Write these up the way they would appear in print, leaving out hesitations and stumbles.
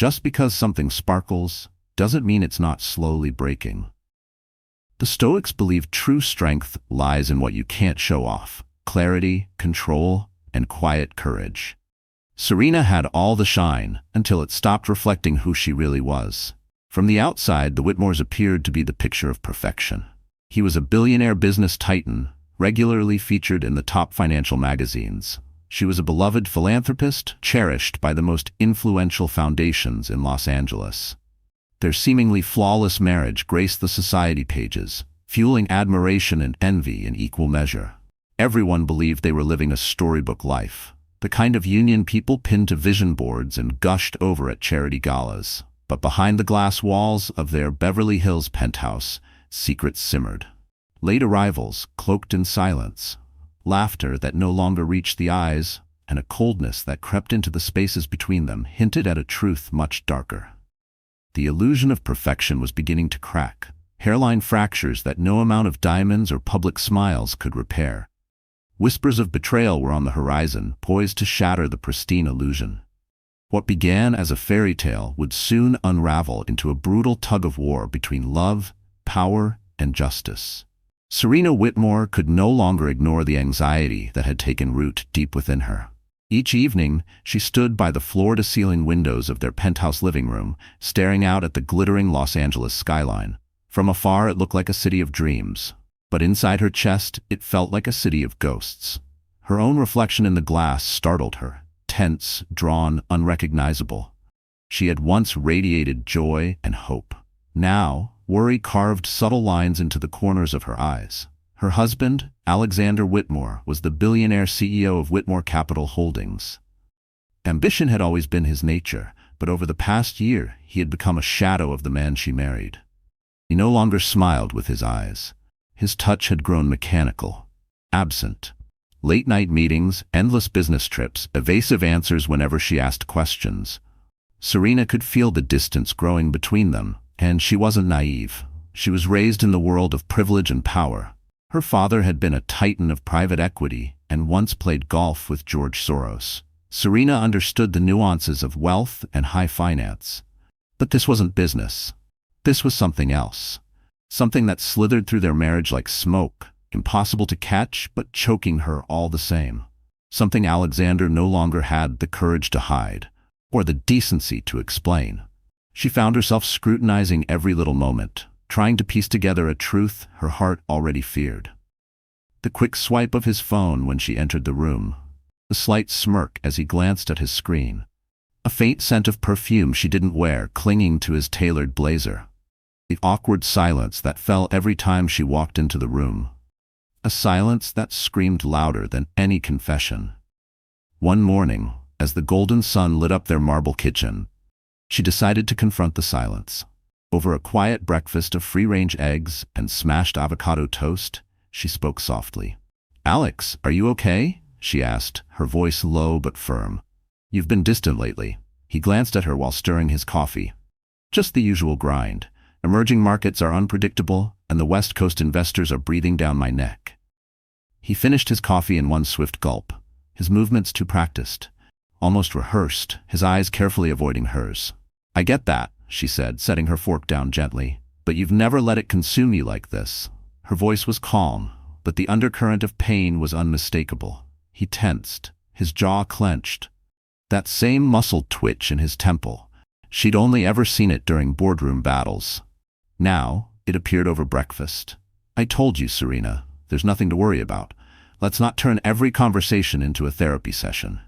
Just because something sparkles doesn't mean it's not slowly breaking. The Stoics believe true strength lies in what you can't show off: clarity, control, and quiet courage. Serena had all the shine until it stopped reflecting who she really was. From the outside, the Whitmores appeared to be the picture of perfection. He was a billionaire business titan, regularly featured in the top financial magazines. She was a beloved philanthropist, cherished by the most influential foundations in Los Angeles. Their seemingly flawless marriage graced the society pages, fueling admiration and envy in equal measure. Everyone believed they were living a storybook life, the kind of union people pinned to vision boards and gushed over at charity galas. But behind the glass walls of their Beverly Hills penthouse, secrets simmered. Late arrivals, cloaked in silence, laughter that no longer reached the eyes, and a coldness that crept into the spaces between them hinted at a truth much darker. The illusion of perfection was beginning to crack, hairline fractures that no amount of diamonds or public smiles could repair. Whispers of betrayal were on the horizon, poised to shatter the pristine illusion. What began as a fairy tale would soon unravel into a brutal tug-of-war between love, power, and justice. Serena Whitmore could no longer ignore the anxiety that had taken root deep within her. Each evening, she stood by the floor-to-ceiling windows of their penthouse living room, staring out at the glittering Los Angeles skyline. From afar, it looked like a city of dreams, but inside her chest, it felt like a city of ghosts. Her own reflection in the glass startled her, tense, drawn, unrecognizable. She had once radiated joy and hope. Now, worry carved subtle lines into the corners of her eyes. Her husband, Alexander Whitmore, was the billionaire CEO of Whitmore Capital Holdings. Ambition had always been his nature, but over the past year, he had become a shadow of the man she married. He no longer smiled with his eyes. His touch had grown mechanical, absent. Late-night meetings, endless business trips, evasive answers whenever she asked questions. Serena could feel the distance growing between them, and she wasn't naive. She was raised in the world of privilege and power. Her father had been a titan of private equity and once played golf with George Soros. Serena understood the nuances of wealth and high finance. But this wasn't business. This was something else. Something that slithered through their marriage like smoke, impossible to catch, but choking her all the same. Something Alexander no longer had the courage to hide, or the decency to explain. She found herself scrutinizing every little moment, trying to piece together a truth her heart already feared. The quick swipe of his phone when she entered the room, the slight smirk as he glanced at his screen, a faint scent of perfume she didn't wear clinging to his tailored blazer, the awkward silence that fell every time she walked into the room. A silence that screamed louder than any confession. One morning, as the golden sun lit up their marble kitchen, she decided to confront the silence. Over a quiet breakfast of free-range eggs and smashed avocado toast, she spoke softly. "Alex, are you okay?" she asked, her voice low but firm. "You've been distant lately." He glanced at her while stirring his coffee. "Just the usual grind. Emerging markets are unpredictable, and the West Coast investors are breathing down my neck." He finished his coffee in one swift gulp, his movements too practiced, almost rehearsed, his eyes carefully avoiding hers. "I get that," she said, setting her fork down gently, "but you've never let it consume you like this." Her voice was calm, but the undercurrent of pain was unmistakable. He tensed, his jaw clenched. That same muscle twitch in his temple. She'd only ever seen it during boardroom battles. Now, it appeared over breakfast. "I told you, Serena, there's nothing to worry about. Let's not turn every conversation into a therapy session."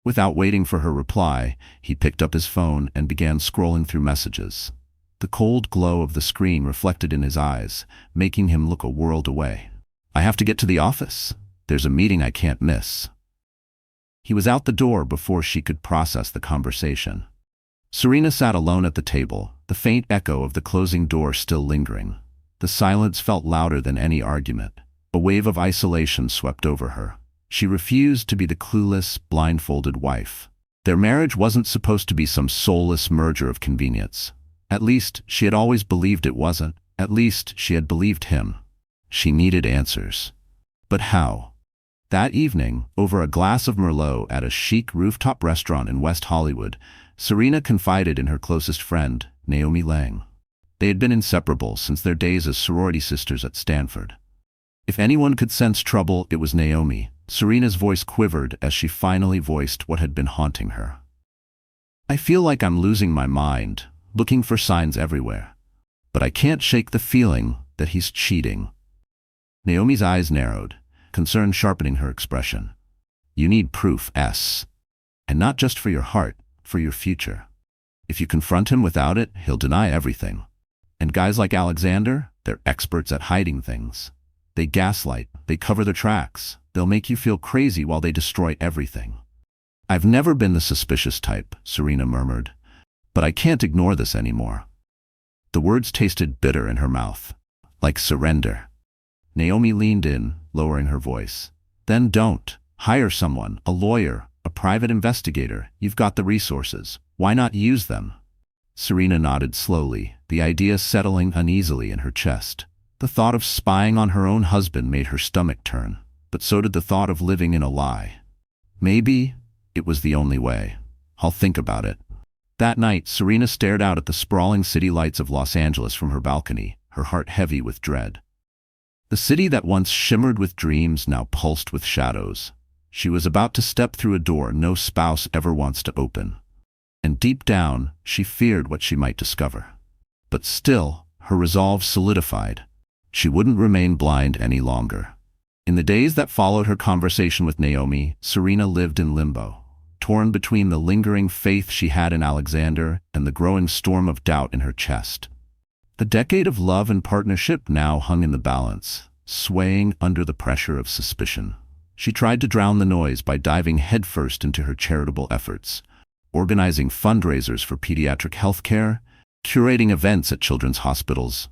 Without waiting for her reply, he picked up his phone and began scrolling through messages. The cold glow of the screen reflected in his eyes, making him look a world away. "I have to get to the office. There's a meeting I can't miss." He was out the door before she could process the conversation. Serena sat alone at the table, the faint echo of the closing door still lingering. The silence felt louder than any argument. A wave of isolation swept over her. She refused to be the clueless, blindfolded wife. Their marriage wasn't supposed to be some soulless merger of convenience. At least, she had always believed it wasn't. At least, she had believed him. She needed answers. But how? That evening, over a glass of Merlot at a chic rooftop restaurant in West Hollywood, Serena confided in her closest friend, Naomi Lang. They had been inseparable since their days as sorority sisters at Stanford. If anyone could sense trouble, it was Naomi. Serena's voice quivered as she finally voiced what had been haunting her. "I feel like I'm losing my mind, looking for signs everywhere. But I can't shake the feeling that he's cheating." Naomi's eyes narrowed, concern sharpening her expression. "You need proof, S. And not just for your heart, for your future. If you confront him without it, he'll deny everything. And guys like Alexander, they're experts at hiding things. They gaslight, they cover their tracks, they'll make you feel crazy while they destroy everything." "I've never been the suspicious type," Serena murmured, "but I can't ignore this anymore." The words tasted bitter in her mouth, like surrender. Naomi leaned in, lowering her voice. "Then don't. Hire someone, a lawyer, a private investigator. You've got the resources. Why not use them?" Serena nodded slowly, the idea settling uneasily in her chest. The thought of spying on her own husband made her stomach turn, but so did the thought of living in a lie. Maybe it was the only way. "I'll think about it." That night, Serena stared out at the sprawling city lights of Los Angeles from her balcony, her heart heavy with dread. The city that once shimmered with dreams now pulsed with shadows. She was about to step through a door no spouse ever wants to open. And deep down, she feared what she might discover. But still, her resolve solidified. She wouldn't remain blind any longer. In the days that followed her conversation with Naomi, Serena lived in limbo, torn between the lingering faith she had in Alexander and the growing storm of doubt in her chest. A decade of love and partnership now hung in the balance, swaying under the pressure of suspicion. She tried to drown the noise by diving headfirst into her charitable efforts, organizing fundraisers for pediatric health care, curating events at children's hospitals,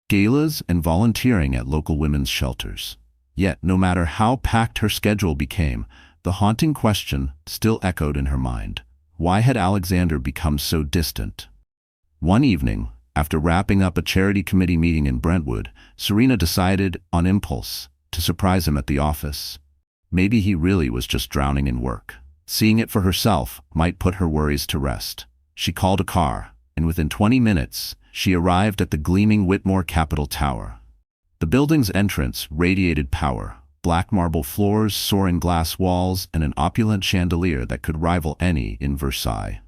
galas, and volunteering at local women's shelters. Yet, no matter how packed her schedule became, the haunting question still echoed in her mind. Why had Alexander become so distant? One evening, after wrapping up a charity committee meeting in Brentwood, Serena decided, on impulse, to surprise him at the office. Maybe he really was just drowning in work. Seeing it for herself might put her worries to rest. She called a car, and within 20 minutes, she arrived at the gleaming Whitmore Capitol Tower. The building's entrance radiated power, black marble floors, soaring glass walls, and an opulent chandelier that could rival any in Versailles.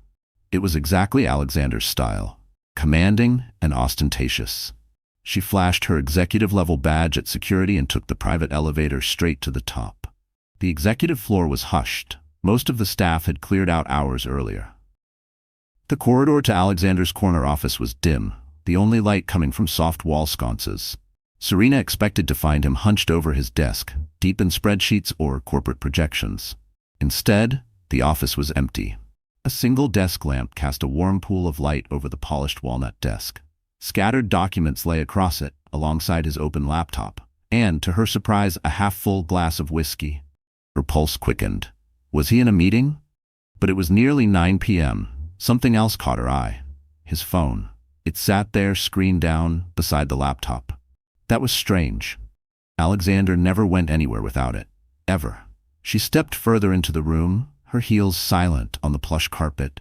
It was exactly Alexander's style, commanding and ostentatious. She flashed her executive-level badge at security and took the private elevator straight to the top. The executive floor was hushed. Most of the staff had cleared out hours earlier. The corridor to Alexander's corner office was dim, the only light coming from soft wall sconces. Serena expected to find him hunched over his desk, deep in spreadsheets or corporate projections. Instead, the office was empty. A single desk lamp cast a warm pool of light over the polished walnut desk. Scattered documents lay across it, alongside his open laptop, and, to her surprise, a half-full glass of whiskey. Her pulse quickened. Was he in a meeting? But it was nearly 9 p.m. Something else caught her eye. His phone. It sat there, screen down, beside the laptop. That was strange. Alexander never went anywhere without it. Ever. She stepped further into the room, her heels silent on the plush carpet.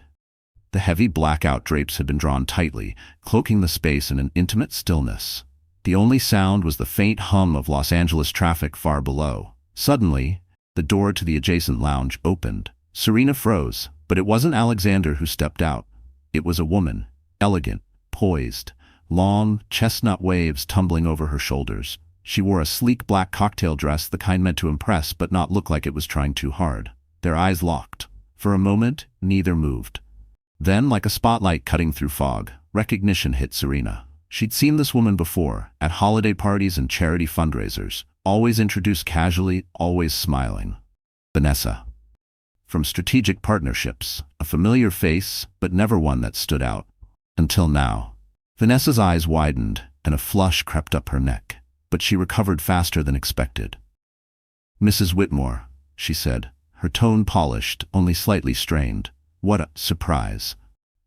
The heavy blackout drapes had been drawn tightly, cloaking the space in an intimate stillness. The only sound was the faint hum of Los Angeles traffic far below. Suddenly, the door to the adjacent lounge opened. Serena froze, but it wasn't Alexander who stepped out. It was a woman, elegant, poised, long, chestnut waves tumbling over her shoulders. She wore a sleek black cocktail dress, the kind meant to impress but not look like it was trying too hard. Their eyes locked. For a moment, neither moved. Then, like a spotlight cutting through fog, recognition hit Serena. She'd seen this woman before, at holiday parties and charity fundraisers, always introduced casually, always smiling. Vanessa. From Strategic Partnerships, a familiar face, but never one that stood out. Until now. Vanessa's eyes widened, and a flush crept up her neck, but she recovered faster than expected. "Mrs. Whitmore," she said, her tone polished, only slightly strained. "What a surprise."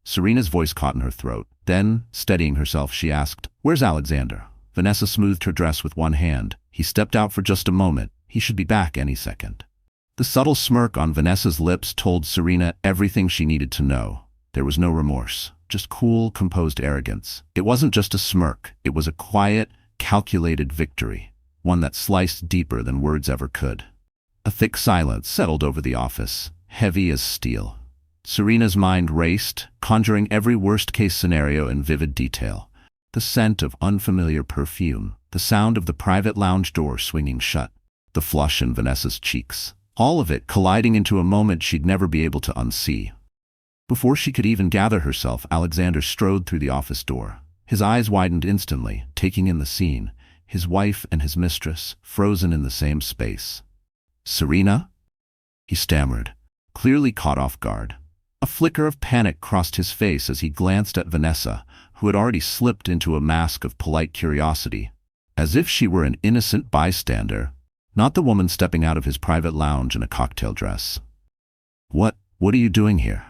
Serena's voice caught in her throat. Then, steadying herself, she asked, "Where's Alexander?" Vanessa smoothed her dress with one hand. "He stepped out for just a moment. He should be back any second." The subtle smirk on Vanessa's lips told Serena everything she needed to know. There was no remorse, just cool, composed arrogance. It wasn't just a smirk, it was a quiet, calculated victory, one that sliced deeper than words ever could. A thick silence settled over the office, heavy as steel. Serena's mind raced, conjuring every worst-case scenario in vivid detail. The scent of unfamiliar perfume, the sound of the private lounge door swinging shut, the flush in Vanessa's cheeks. All of it colliding into a moment she'd never be able to unsee. Before she could even gather herself, Alexander strode through the office door. His eyes widened instantly, taking in the scene, his wife and his mistress, frozen in the same space. "Serena?" he stammered, clearly caught off guard. A flicker of panic crossed his face as he glanced at Vanessa, who had already slipped into a mask of polite curiosity, as if she were an innocent bystander, not the woman stepping out of his private lounge in a cocktail dress. What are you doing here?"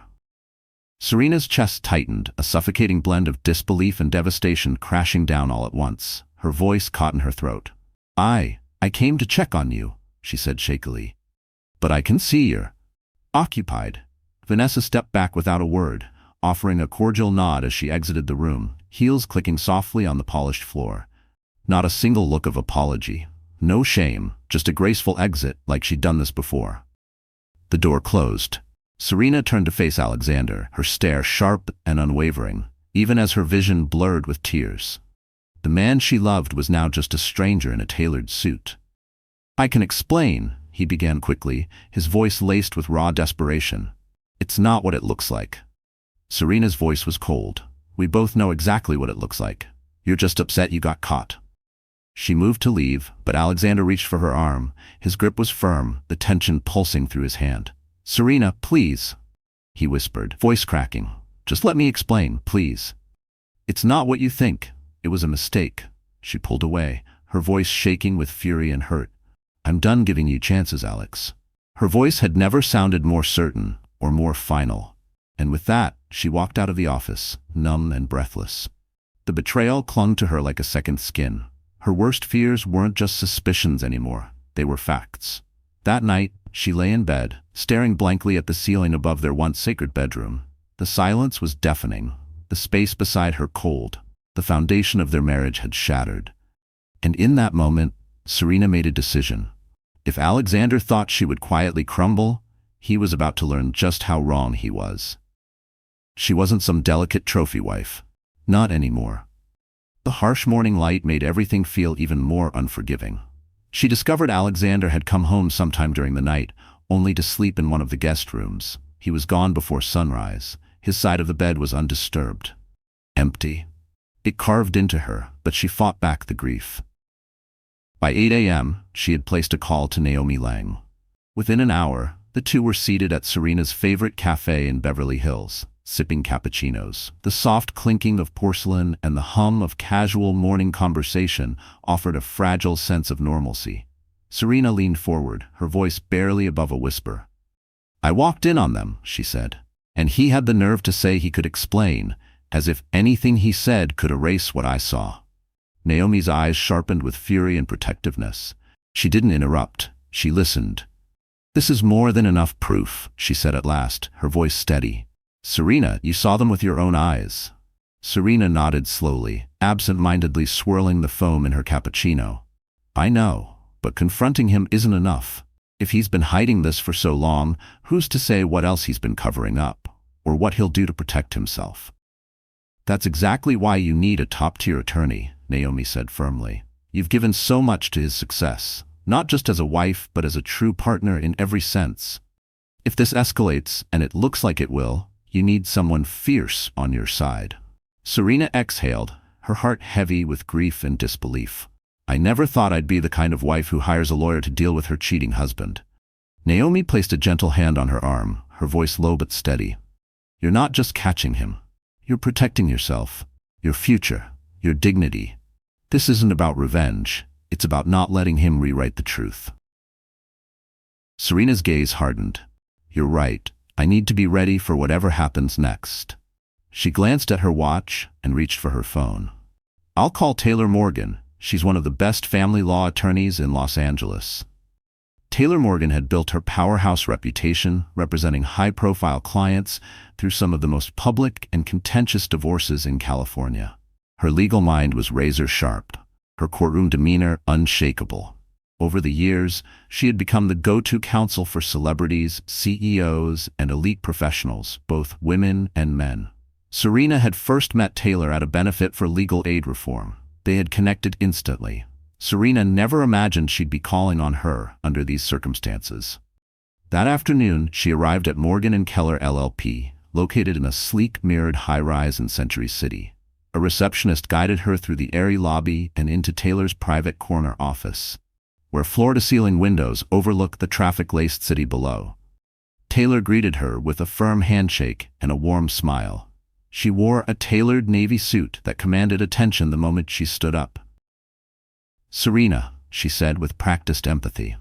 Serena's chest tightened, a suffocating blend of disbelief and devastation crashing down all at once. Her voice caught in her throat. I came to check on you," she said shakily. "But I can see you're occupied." Vanessa stepped back without a word, offering a cordial nod as she exited the room, heels clicking softly on the polished floor. Not a single look of apology. No shame, just a graceful exit like she'd done this before. The door closed. Serena turned to face Alexander, her stare sharp and unwavering, even as her vision blurred with tears. The man she loved was now just a stranger in a tailored suit. "I can explain," he began quickly, his voice laced with raw desperation. "It's not what it looks like." Serena's voice was cold. "We both know exactly what it looks like. You're just upset you got caught." She moved to leave, but Alexander reached for her arm. His grip was firm, the tension pulsing through his hand. "Serena, please," he whispered, voice cracking. "Just let me explain, please." "It's not what you think. It was a mistake." She pulled away, her voice shaking with fury and hurt. "I'm done giving you chances, Alex." Her voice had never sounded more certain or more final. And with that, she walked out of the office, numb and breathless. The betrayal clung to her like a second skin. Her worst fears weren't just suspicions anymore. They were facts. That night, she lay in bed, staring blankly at the ceiling above their once sacred bedroom. The silence was deafening, the space beside her cold. The foundation of their marriage had shattered. And in that moment, Serena made a decision. If Alexander thought she would quietly crumble, he was about to learn just how wrong he was. She wasn't some delicate trophy wife. Not anymore. The harsh morning light made everything feel even more unforgiving. She discovered Alexander had come home sometime during the night, only to sleep in one of the guest rooms. He was gone before sunrise. His side of the bed was undisturbed. Empty. It carved into her, but she fought back the grief. By 8 a.m., she had placed a call to Naomi Lang. Within an hour, the two were seated at Serena's favorite cafe in Beverly Hills, sipping cappuccinos. The soft clinking of porcelain and the hum of casual morning conversation offered a fragile sense of normalcy. Serena leaned forward, her voice barely above a whisper. "I walked in on them," she said, "and he had the nerve to say he could explain, as if anything he said could erase what I saw." Naomi's eyes sharpened with fury and protectiveness. She didn't interrupt. She listened. "This is more than enough proof," she said at last, her voice steady. "Serena, you saw them with your own eyes." Serena nodded slowly, absent-mindedly swirling the foam in her cappuccino. "I know, but confronting him isn't enough. If he's been hiding this for so long, who's to say what else he's been covering up, or what he'll do to protect himself?" "That's exactly why you need a top-tier attorney," Naomi said firmly. "You've given so much to his success, not just as a wife, but as a true partner in every sense. If this escalates, and it looks like it will, you need someone fierce on your side." Serena exhaled, her heart heavy with grief and disbelief. "I never thought I'd be the kind of wife who hires a lawyer to deal with her cheating husband." Naomi placed a gentle hand on her arm, her voice low but steady. "You're not just catching him. You're protecting yourself, your future, your dignity. This isn't about revenge. It's about not letting him rewrite the truth." Serena's gaze hardened. "You're right. I need to be ready for whatever happens next." She glanced at her watch and reached for her phone. "I'll call Taylor Morgan. She's one of the best family law attorneys in Los Angeles." Taylor Morgan had built her powerhouse reputation, representing high-profile clients through some of the most public and contentious divorces in California. Her legal mind was razor-sharp, her courtroom demeanor unshakable. Over the years, she had become the go-to counsel for celebrities, CEOs, and elite professionals, both women and men. Serena had first met Taylor at a benefit for legal aid reform. They had connected instantly. Serena never imagined she'd be calling on her under these circumstances. That afternoon, she arrived at Morgan & Keller LLP, located in a sleek, mirrored high-rise in Century City. A receptionist guided her through the airy lobby and into Taylor's private corner office, where floor-to-ceiling windows overlook the traffic-laced city below. Taylor greeted her with a firm handshake and a warm smile. She wore a tailored navy suit that commanded attention the moment she stood up. "Serena," she said with practiced empathy.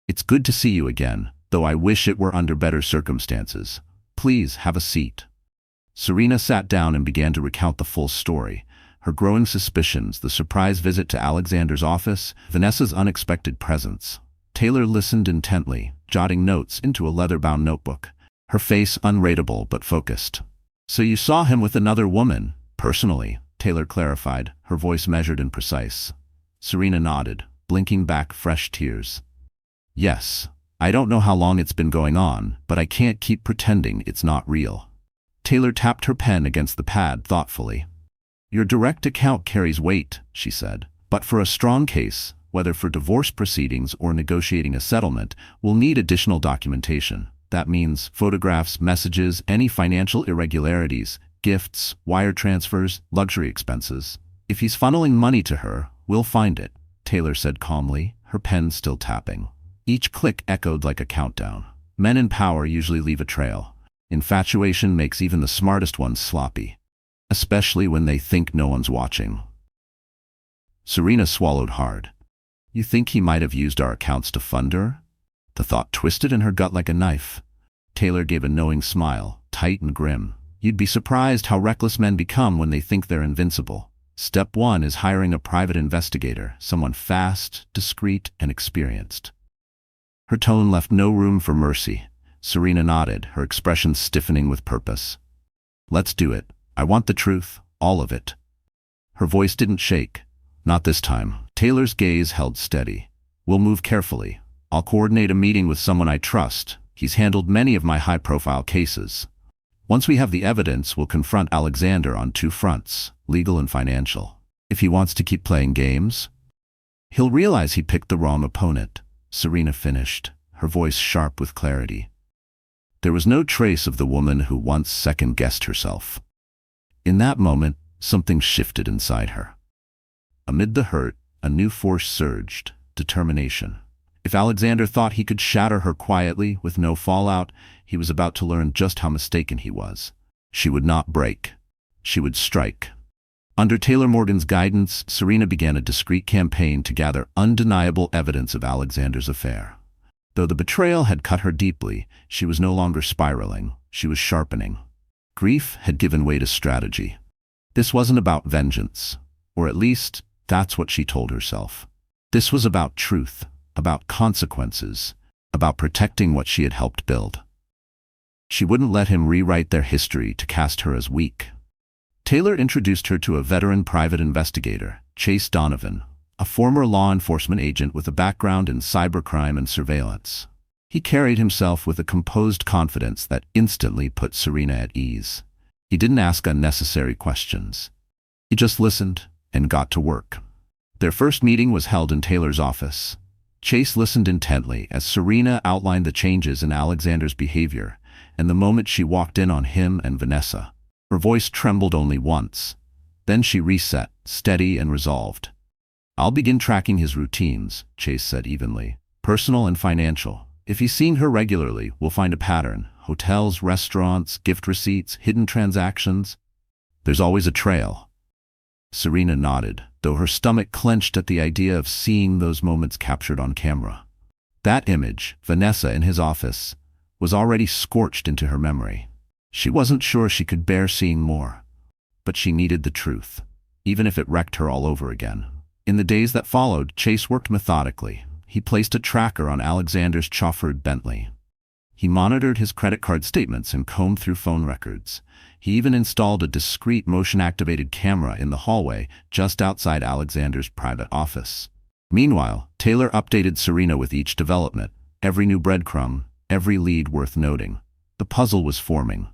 "It's good to see you again, though I wish it were under better circumstances. Please have a seat." Serena sat down and began to recount the full story. Her growing suspicions, the surprise visit to Alexander's office, Vanessa's unexpected presence. Taylor listened intently, jotting notes into a leather-bound notebook, her face unreadable but focused. "So you saw him with another woman, personally," Taylor clarified, her voice measured and precise. Serena nodded, blinking back fresh tears. "Yes. I don't know how long it's been going on, but I can't keep pretending it's not real." Taylor tapped her pen against the pad thoughtfully. "Your direct account carries weight," she said, "but for a strong case, whether for divorce proceedings or negotiating a settlement, we'll need additional documentation. That means photographs, messages, any financial irregularities, gifts, wire transfers, luxury expenses. If he's funneling money to her, we'll find it," Taylor said calmly, her pen still tapping. Each click echoed like a countdown. Men in power usually leave a trail. Infatuation makes even the smartest ones sloppy, especially when they think no one's watching. Serena swallowed hard. "You think he might have used our accounts to fund her?" The thought twisted in her gut like a knife. Taylor gave a knowing smile, tight and grim. "You'd be surprised how reckless men become when they think they're invincible. Step one is hiring a private investigator, someone fast, discreet, and experienced." Her tone left no room for mercy. Serena nodded, her expression stiffening with purpose. "Let's do it. I want the truth, all of it." Her voice didn't shake. "Not this time." Taylor's gaze held steady. "We'll move carefully. I'll coordinate a meeting with someone I trust. He's handled many of my high-profile cases. Once we have the evidence, we'll confront Alexander on two fronts, legal and financial. If he wants to keep playing games, he'll realize he picked the wrong opponent," Serena finished, her voice sharp with clarity. There was no trace of the woman who once second-guessed herself. In that moment, something shifted inside her. Amid the hurt, a new force surged, determination. If Alexander thought he could shatter her quietly, with no fallout, he was about to learn just how mistaken he was. She would not break. She would strike. Under Taylor Morgan's guidance, Serena began a discreet campaign to gather undeniable evidence of Alexander's affair. Though the betrayal had cut her deeply, she was no longer spiraling. She was sharpening. Grief had given way to strategy. This wasn't about vengeance, or at least, that's what she told herself. This was about truth, about consequences, about protecting what she had helped build. She wouldn't let him rewrite their history to cast her as weak. Taylor introduced her to a veteran private investigator, Chase Donovan, a former law enforcement agent with a background in cybercrime and surveillance. He carried himself with a composed confidence that instantly put Serena at ease. He didn't ask unnecessary questions. He just listened and got to work. Their first meeting was held in Taylor's office. Chase listened intently as Serena outlined the changes in Alexander's behavior, and the moment she walked in on him and Vanessa, her voice trembled only once. Then she reset, steady and resolved. "I'll begin tracking his routines," Chase said evenly. "Personal and financial. If he's seeing her regularly, we'll find a pattern. Hotels, restaurants, gift receipts, hidden transactions. There's always a trail." Serena nodded, though her stomach clenched at the idea of seeing those moments captured on camera. That image, Vanessa in his office, was already scorched into her memory. She wasn't sure she could bear seeing more. But she needed the truth, even if it wrecked her all over again. In the days that followed, Chase worked methodically. he placed a tracker on Alexander's chauffeured Bentley. He monitored his credit card statements and combed through phone records. He even installed a discreet motion-activated camera in the hallway just outside Alexander's private office. Meanwhile, Taylor updated Serena with each development, every new breadcrumb, every lead worth noting. The puzzle was forming.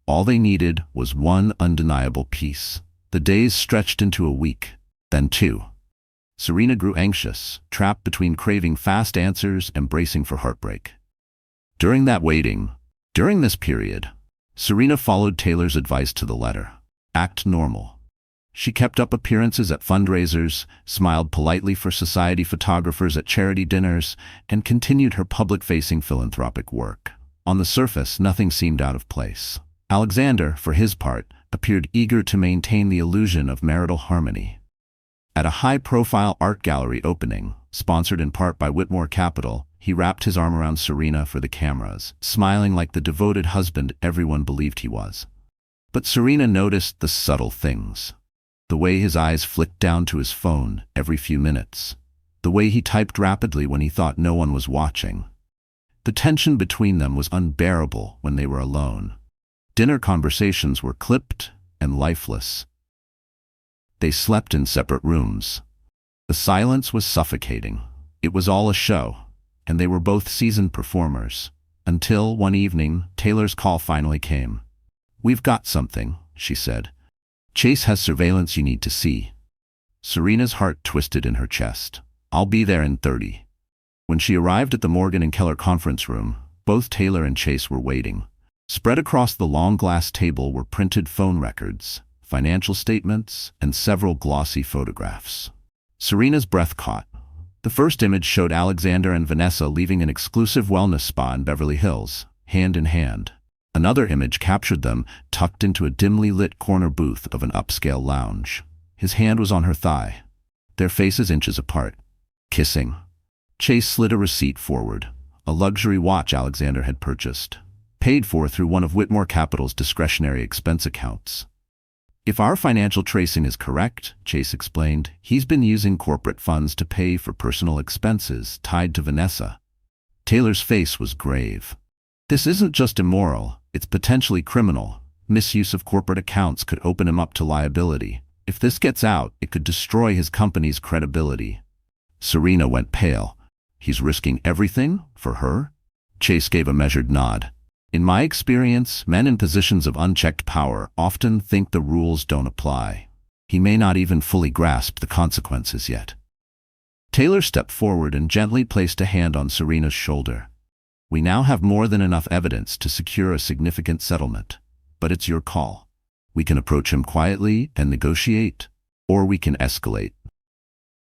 All they needed was one undeniable piece. The days stretched into a week, then two. Serena grew anxious, trapped between craving fast answers and bracing for heartbreak. During this period, Serena followed Taylor's advice to the letter. Act normal. She kept up appearances at fundraisers, smiled politely for society photographers at charity dinners, and continued her public-facing philanthropic work. On the surface, nothing seemed out of place. Alexander, for his part, appeared eager to maintain the illusion of marital harmony. At a high-profile art gallery opening, sponsored in part by Whitmore Capital, he wrapped his arm around Serena for the cameras, smiling like the devoted husband everyone believed he was. But Serena noticed the subtle things. The way his eyes flicked down to his phone every few minutes. The way he typed rapidly when he thought no one was watching. The tension between them was unbearable when they were alone. Dinner conversations were clipped and lifeless. They slept in separate rooms. The silence was suffocating. It was all a show, and they were both seasoned performers. Until one evening, Taylor's call finally came. "We've got something," she said. "Chase has surveillance you need to see." Serena's heart twisted in her chest. "I'll be there in 30. When she arrived at the Morgan and Keller conference room, both Taylor and Chase were waiting. Spread across the long glass table were printed phone records, financial statements, and several glossy photographs. Serena's breath caught. The first image showed Alexander and Vanessa leaving an exclusive wellness spa in Beverly Hills, hand in hand. Another image captured them tucked into a dimly lit corner booth of an upscale lounge. His hand was on her thigh, their faces inches apart, kissing. Chase slid a receipt forward, a luxury watch Alexander had purchased, paid for through one of Whitmore Capital's discretionary expense accounts. "If our financial tracing is correct," Chase explained, "he's been using corporate funds to pay for personal expenses tied to Vanessa." Taylor's face was grave. "This isn't just immoral, it's potentially criminal. Misuse of corporate accounts could open him up to liability. If this gets out, it could destroy his company's credibility." Serena went pale. "He's risking everything for her?" Chase gave a measured nod. "In my experience, men in positions of unchecked power often think the rules don't apply. He may not even fully grasp the consequences yet." Taylor stepped forward and gently placed a hand on Serena's shoulder. "We now have more than enough evidence to secure a significant settlement, but it's your call. We can approach him quietly and negotiate, or we can escalate."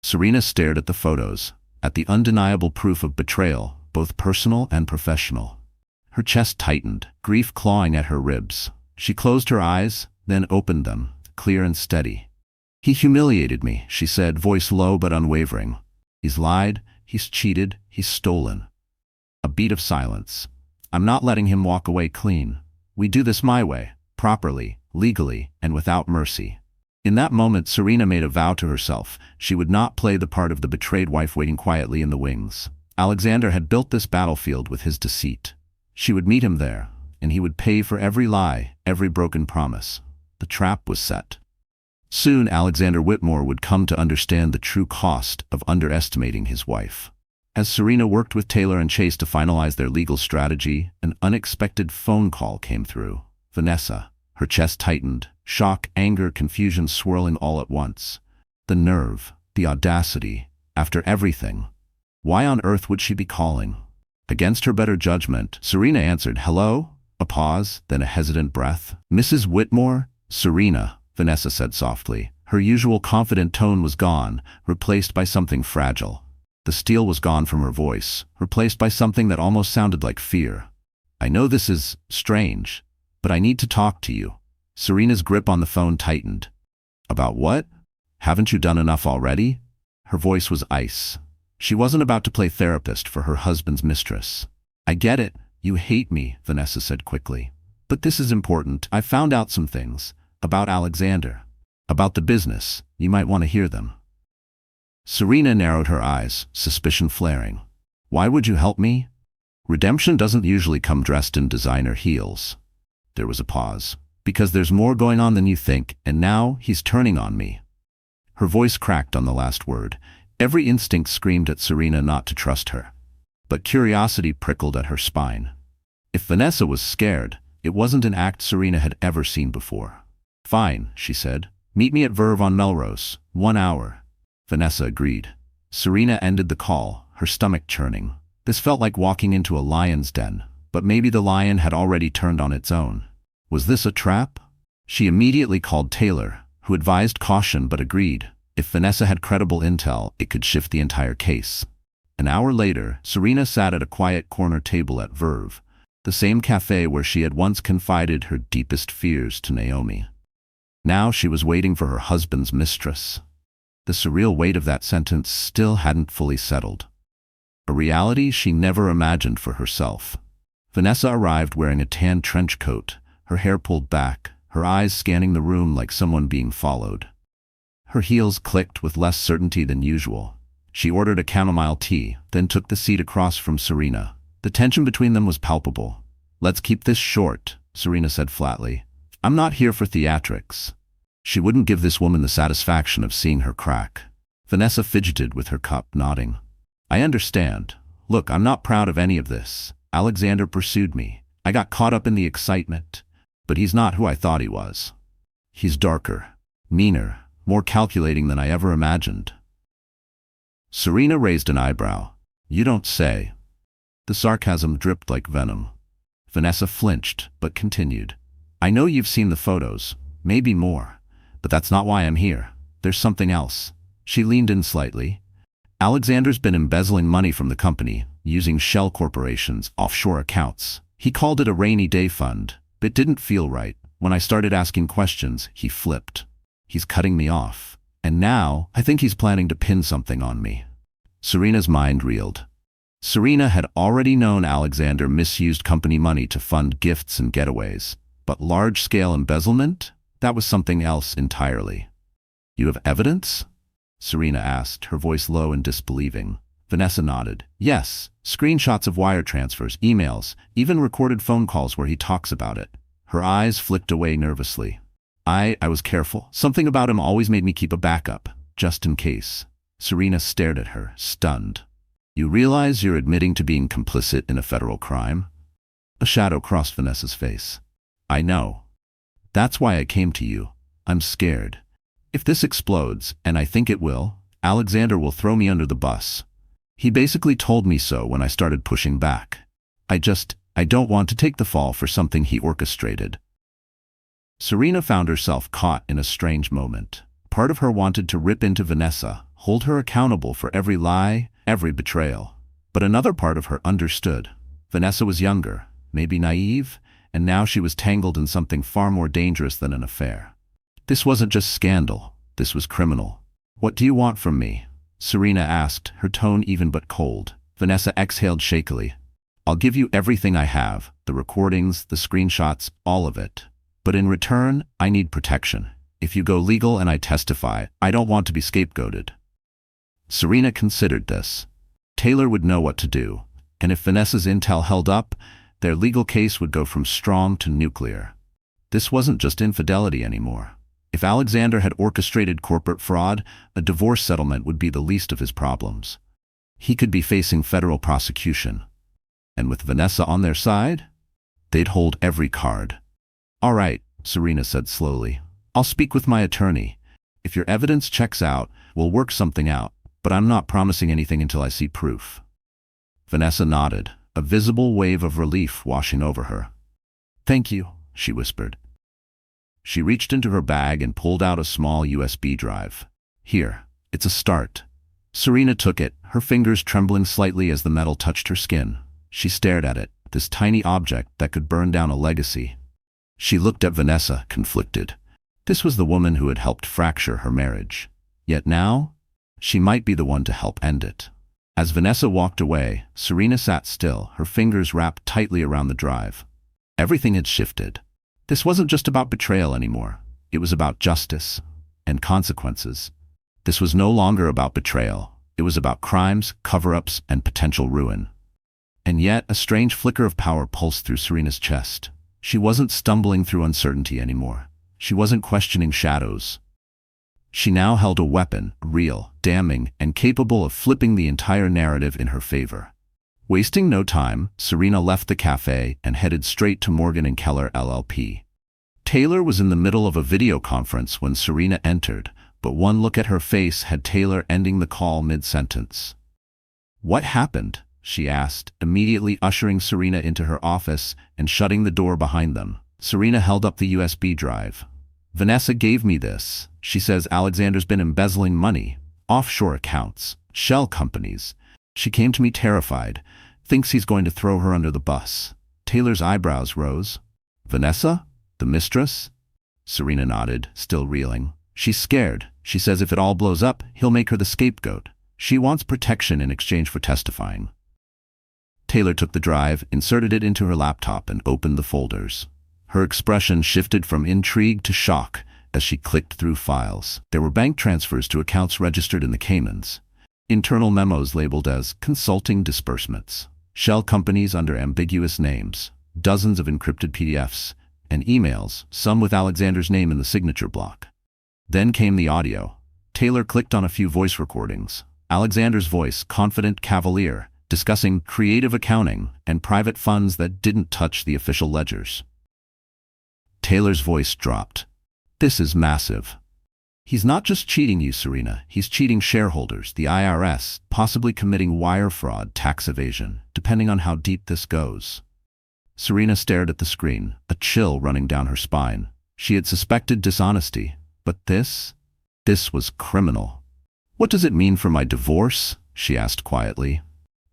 Serena stared at the photos, at the undeniable proof of betrayal, both personal and professional. Her chest tightened, grief clawing at her ribs. She closed her eyes, then opened them, clear and steady. "He humiliated me," she said, voice low but unwavering. "He's lied, he's cheated, he's stolen." A beat of silence. "I'm not letting him walk away clean. We do this my way, properly, legally, and without mercy." In that moment, Serena made a vow to herself. She would not play the part of the betrayed wife waiting quietly in the wings. Alexander had built this battlefield with his deceit. She would meet him there, and he would pay for every lie, every broken promise. The trap was set. Soon Alexander Whitmore would come to understand the true cost of underestimating his wife. As Serena worked with Taylor and Chase to finalize their legal strategy, an unexpected phone call came through. Vanessa. Her chest tightened, shock, anger, confusion swirling all at once. The nerve, the audacity, after everything. Why on earth would she be calling? Against her better judgment, Serena answered, "Hello?" A pause, then a hesitant breath. "Mrs. Whitmore?" "Serena," Vanessa said softly. Her usual confident tone was gone, replaced by something fragile. The steel was gone from her voice, replaced by something that almost sounded like fear. "I know this is strange, but I need to talk to you." Serena's grip on the phone tightened. "About what? Haven't you done enough already?" Her voice was ice. She wasn't about to play therapist for her husband's mistress. "I get it. You hate me," Vanessa said quickly. "But this is important. I found out some things. About Alexander. About the business. You might want to hear them." Serena narrowed her eyes, suspicion flaring. Why would you help me? Redemption doesn't usually come dressed in designer heels. There was a pause. Because there's more going on than you think, and now he's turning on me. Her voice cracked on the last word. Every instinct screamed at Serena not to trust her. But curiosity prickled at her spine. If Vanessa was scared, it wasn't an act Serena had ever seen before. Fine, she said. Meet me at Verve on Melrose, 1 hour. Vanessa agreed. Serena ended the call, her stomach churning. This felt like walking into a lion's den, but maybe the lion had already turned on its own. Was this a trap? She immediately called Taylor, who advised caution but agreed. If Vanessa had credible intel, it could shift the entire case. An hour later, Serena sat at a quiet corner table at Verve, the same cafe where she had once confided her deepest fears to Naomi. Now she was waiting for her husband's mistress. The surreal weight of that sentence still hadn't fully settled. A reality she never imagined for herself. Vanessa arrived wearing a tan trench coat, her hair pulled back, her eyes scanning the room like someone being followed. Her heels clicked with less certainty than usual. She ordered a chamomile tea, then took the seat across from Serena. The tension between them was palpable. Let's keep this short, Serena said flatly. I'm not here for theatrics. She wouldn't give this woman the satisfaction of seeing her crack. Vanessa fidgeted with her cup, nodding. I understand. Look, I'm not proud of any of this. Alexander pursued me. I got caught up in the excitement. But he's not who I thought he was. He's darker, meaner, more calculating than I ever imagined. Serena raised an eyebrow. You don't say. The sarcasm dripped like venom. Vanessa flinched, but continued. I know you've seen the photos, maybe more, but that's not why I'm here. There's something else. She leaned in slightly. Alexander's been embezzling money from the company, using shell corporations' offshore accounts. He called it a rainy day fund. It didn't feel right. When I started asking questions, he flipped. He's cutting me off. And now, I think he's planning to pin something on me. Serena's mind reeled. Serena had already known Alexander misused company money to fund gifts and getaways. But large-scale embezzlement? That was something else entirely. You have evidence? Serena asked, her voice low and disbelieving. Vanessa nodded. Yes, screenshots of wire transfers, emails, even recorded phone calls where he talks about it. Her eyes flicked away nervously. I was careful. Something about him always made me keep a backup, just in case. Serena stared at her, stunned. You realize you're admitting to being complicit in a federal crime? A shadow crossed Vanessa's face. I know. That's why I came to you. I'm scared. If this explodes, and I think it will, Alexander will throw me under the bus. He basically told me so when I started pushing back. I don't want to take the fall for something he orchestrated. Serena found herself caught in a strange moment. Part of her wanted to rip into Vanessa, hold her accountable for every lie, every betrayal. But another part of her understood. Vanessa was younger, maybe naive, and now she was tangled in something far more dangerous than an affair. This wasn't just scandal, this was criminal. What do you want from me? Serena asked, her tone even but cold. Vanessa exhaled shakily. I'll give you everything I have, the recordings, the screenshots, all of it. But in return, I need protection. If you go legal and I testify, I don't want to be scapegoated. Serena considered this. Taylor would know what to do, and if Vanessa's intel held up, their legal case would go from strong to nuclear. This wasn't just infidelity anymore. If Alexander had orchestrated corporate fraud, a divorce settlement would be the least of his problems. He could be facing federal prosecution. And with Vanessa on their side, they'd hold every card. All right, Serena said slowly. I'll speak with my attorney. If your evidence checks out, we'll work something out, but I'm not promising anything until I see proof. Vanessa nodded, a visible wave of relief washing over her. Thank you, she whispered. She reached into her bag and pulled out a small USB drive. Here, it's a start. Serena took it, her fingers trembling slightly as the metal touched her skin. She stared at it, this tiny object that could burn down a legacy. She looked at Vanessa, conflicted. This was the woman who had helped fracture her marriage. Yet now, she might be the one to help end it. As Vanessa walked away, Serena sat still, her fingers wrapped tightly around the drive. Everything had shifted. This wasn't just about betrayal anymore. It was about justice and consequences. This was no longer about betrayal. It was about crimes, cover-ups, and potential ruin. And yet, a strange flicker of power pulsed through Serena's chest. She wasn't stumbling through uncertainty anymore. She wasn't questioning shadows. She now held a weapon, real, damning, and capable of flipping the entire narrative in her favor. Wasting no time, Serena left the cafe and headed straight to Morgan & Keller LLP. Taylor was in the middle of a video conference when Serena entered, but one look at her face had Taylor ending the call mid-sentence. "What happened?" she asked, immediately ushering Serena into her office and shutting the door behind them. Serena held up the USB drive. "Vanessa gave me this. She says Alexander's been embezzling money, offshore accounts, shell companies. She came to me terrified, thinks he's going to throw her under the bus." Taylor's eyebrows rose. "Vanessa? The mistress?" Serena nodded, still reeling. "She's scared. She says if it all blows up, he'll make her the scapegoat. She wants protection in exchange for testifying." Taylor took the drive, inserted it into her laptop, and opened the folders. Her expression shifted from intrigue to shock as she clicked through files. There were bank transfers to accounts registered in the Caymans, internal memos labeled as consulting disbursements, shell companies under ambiguous names, dozens of encrypted PDFs, and emails, some with Alexander's name in the signature block. Then came the audio. Taylor clicked on a few voice recordings. Alexander's voice, confident, cavalier, discussing creative accounting and private funds that didn't touch the official ledgers. Taylor's voice dropped. "This is massive. He's not just cheating you, Serena. He's cheating shareholders, the IRS, possibly committing wire fraud, tax evasion, depending on how deep this goes." Serena stared at the screen, a chill running down her spine. She had suspected dishonesty, but this was criminal. "What does it mean for my divorce?" she asked quietly.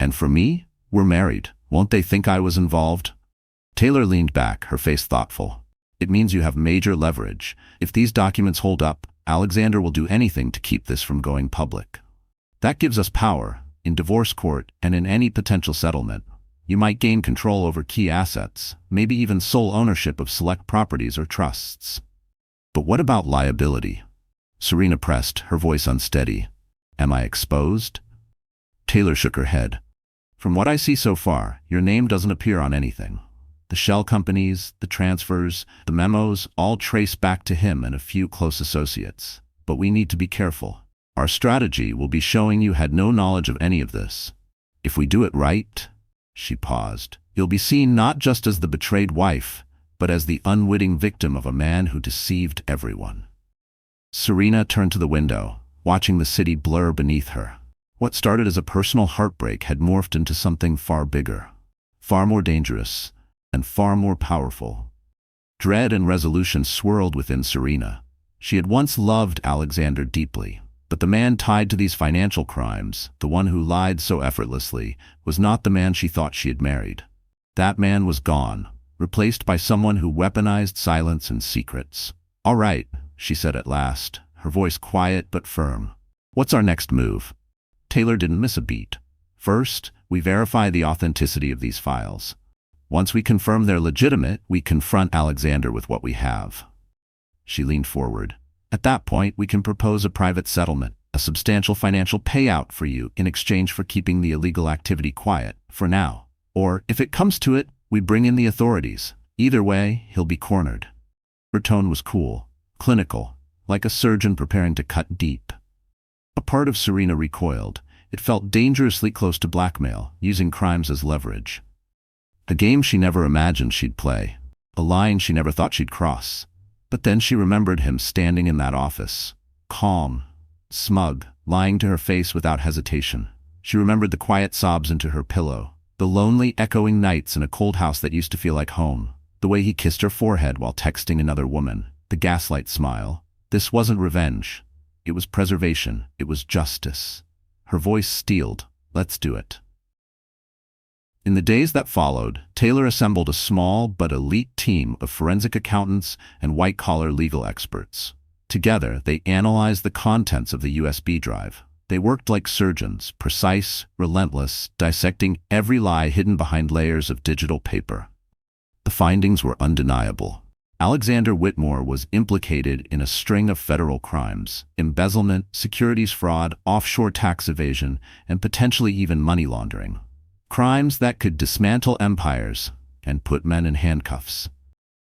"And for me? We're married. Won't they think I was involved?" Taylor leaned back, her face thoughtful. "It means you have major leverage. If these documents hold up, Alexander will do anything to keep this from going public. That gives us power, in divorce court and in any potential settlement. You might gain control over key assets, maybe even sole ownership of select properties or trusts." "But what about liability?" Serena pressed, her voice unsteady. "Am I exposed?" Taylor shook her head. "From what I see so far, your name doesn't appear on anything. The shell companies, the transfers, the memos all trace back to him and a few close associates. But we need to be careful. Our strategy will be showing you had no knowledge of any of this. If we do it right," she paused, "you'll be seen not just as the betrayed wife, but as the unwitting victim of a man who deceived everyone." Serena turned to the window, watching the city blur beneath her. What started as a personal heartbreak had morphed into something far bigger, far more dangerous, and far more powerful. Dread and resolution swirled within Serena. She had once loved Alexander deeply, but the man tied to these financial crimes, the one who lied so effortlessly, was not the man she thought she had married. That man was gone, replaced by someone who weaponized silence and secrets. "All right," she said at last, her voice quiet but firm. "What's our next move?" Taylor didn't miss a beat. "First, we verify the authenticity of these files. Once we confirm they're legitimate, we confront Alexander with what we have." She leaned forward. "At that point, we can propose a private settlement, a substantial financial payout for you in exchange for keeping the illegal activity quiet, for now. Or, if it comes to it, we bring in the authorities. Either way, he'll be cornered." Her tone was cool, clinical, like a surgeon preparing to cut deep. A part of Serena recoiled. It felt dangerously close to blackmail, using crimes as leverage. A game she never imagined she'd play, a line she never thought she'd cross. But then she remembered him standing in that office, calm, smug, lying to her face without hesitation. She remembered the quiet sobs into her pillow, the lonely, echoing nights in a cold house that used to feel like home, the way he kissed her forehead while texting another woman, the gaslight smile. This wasn't revenge. It was preservation. It was justice. Her voice steeled. "Let's do it." In the days that followed, Taylor assembled a small but elite team of forensic accountants and white-collar legal experts. Together, they analyzed the contents of the USB drive. They worked like surgeons, precise, relentless, dissecting every lie hidden behind layers of digital paper. The findings were undeniable. Alexander Whitmore was implicated in a string of federal crimes: embezzlement, securities fraud, offshore tax evasion, and potentially even money laundering. Crimes that could dismantle empires and put men in handcuffs.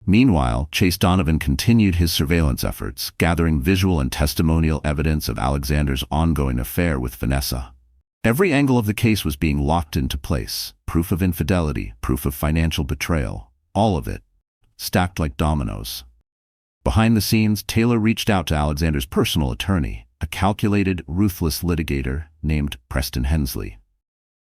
Meanwhile, Chase Donovan continued his surveillance efforts, gathering visual and testimonial evidence of Alexander's ongoing affair with Vanessa. Every angle of the case was being locked into place: proof of infidelity, proof of financial betrayal, all of it, stacked like dominoes. Behind the scenes, Taylor reached out to Alexander's personal attorney, a calculated, ruthless litigator named Preston Hensley.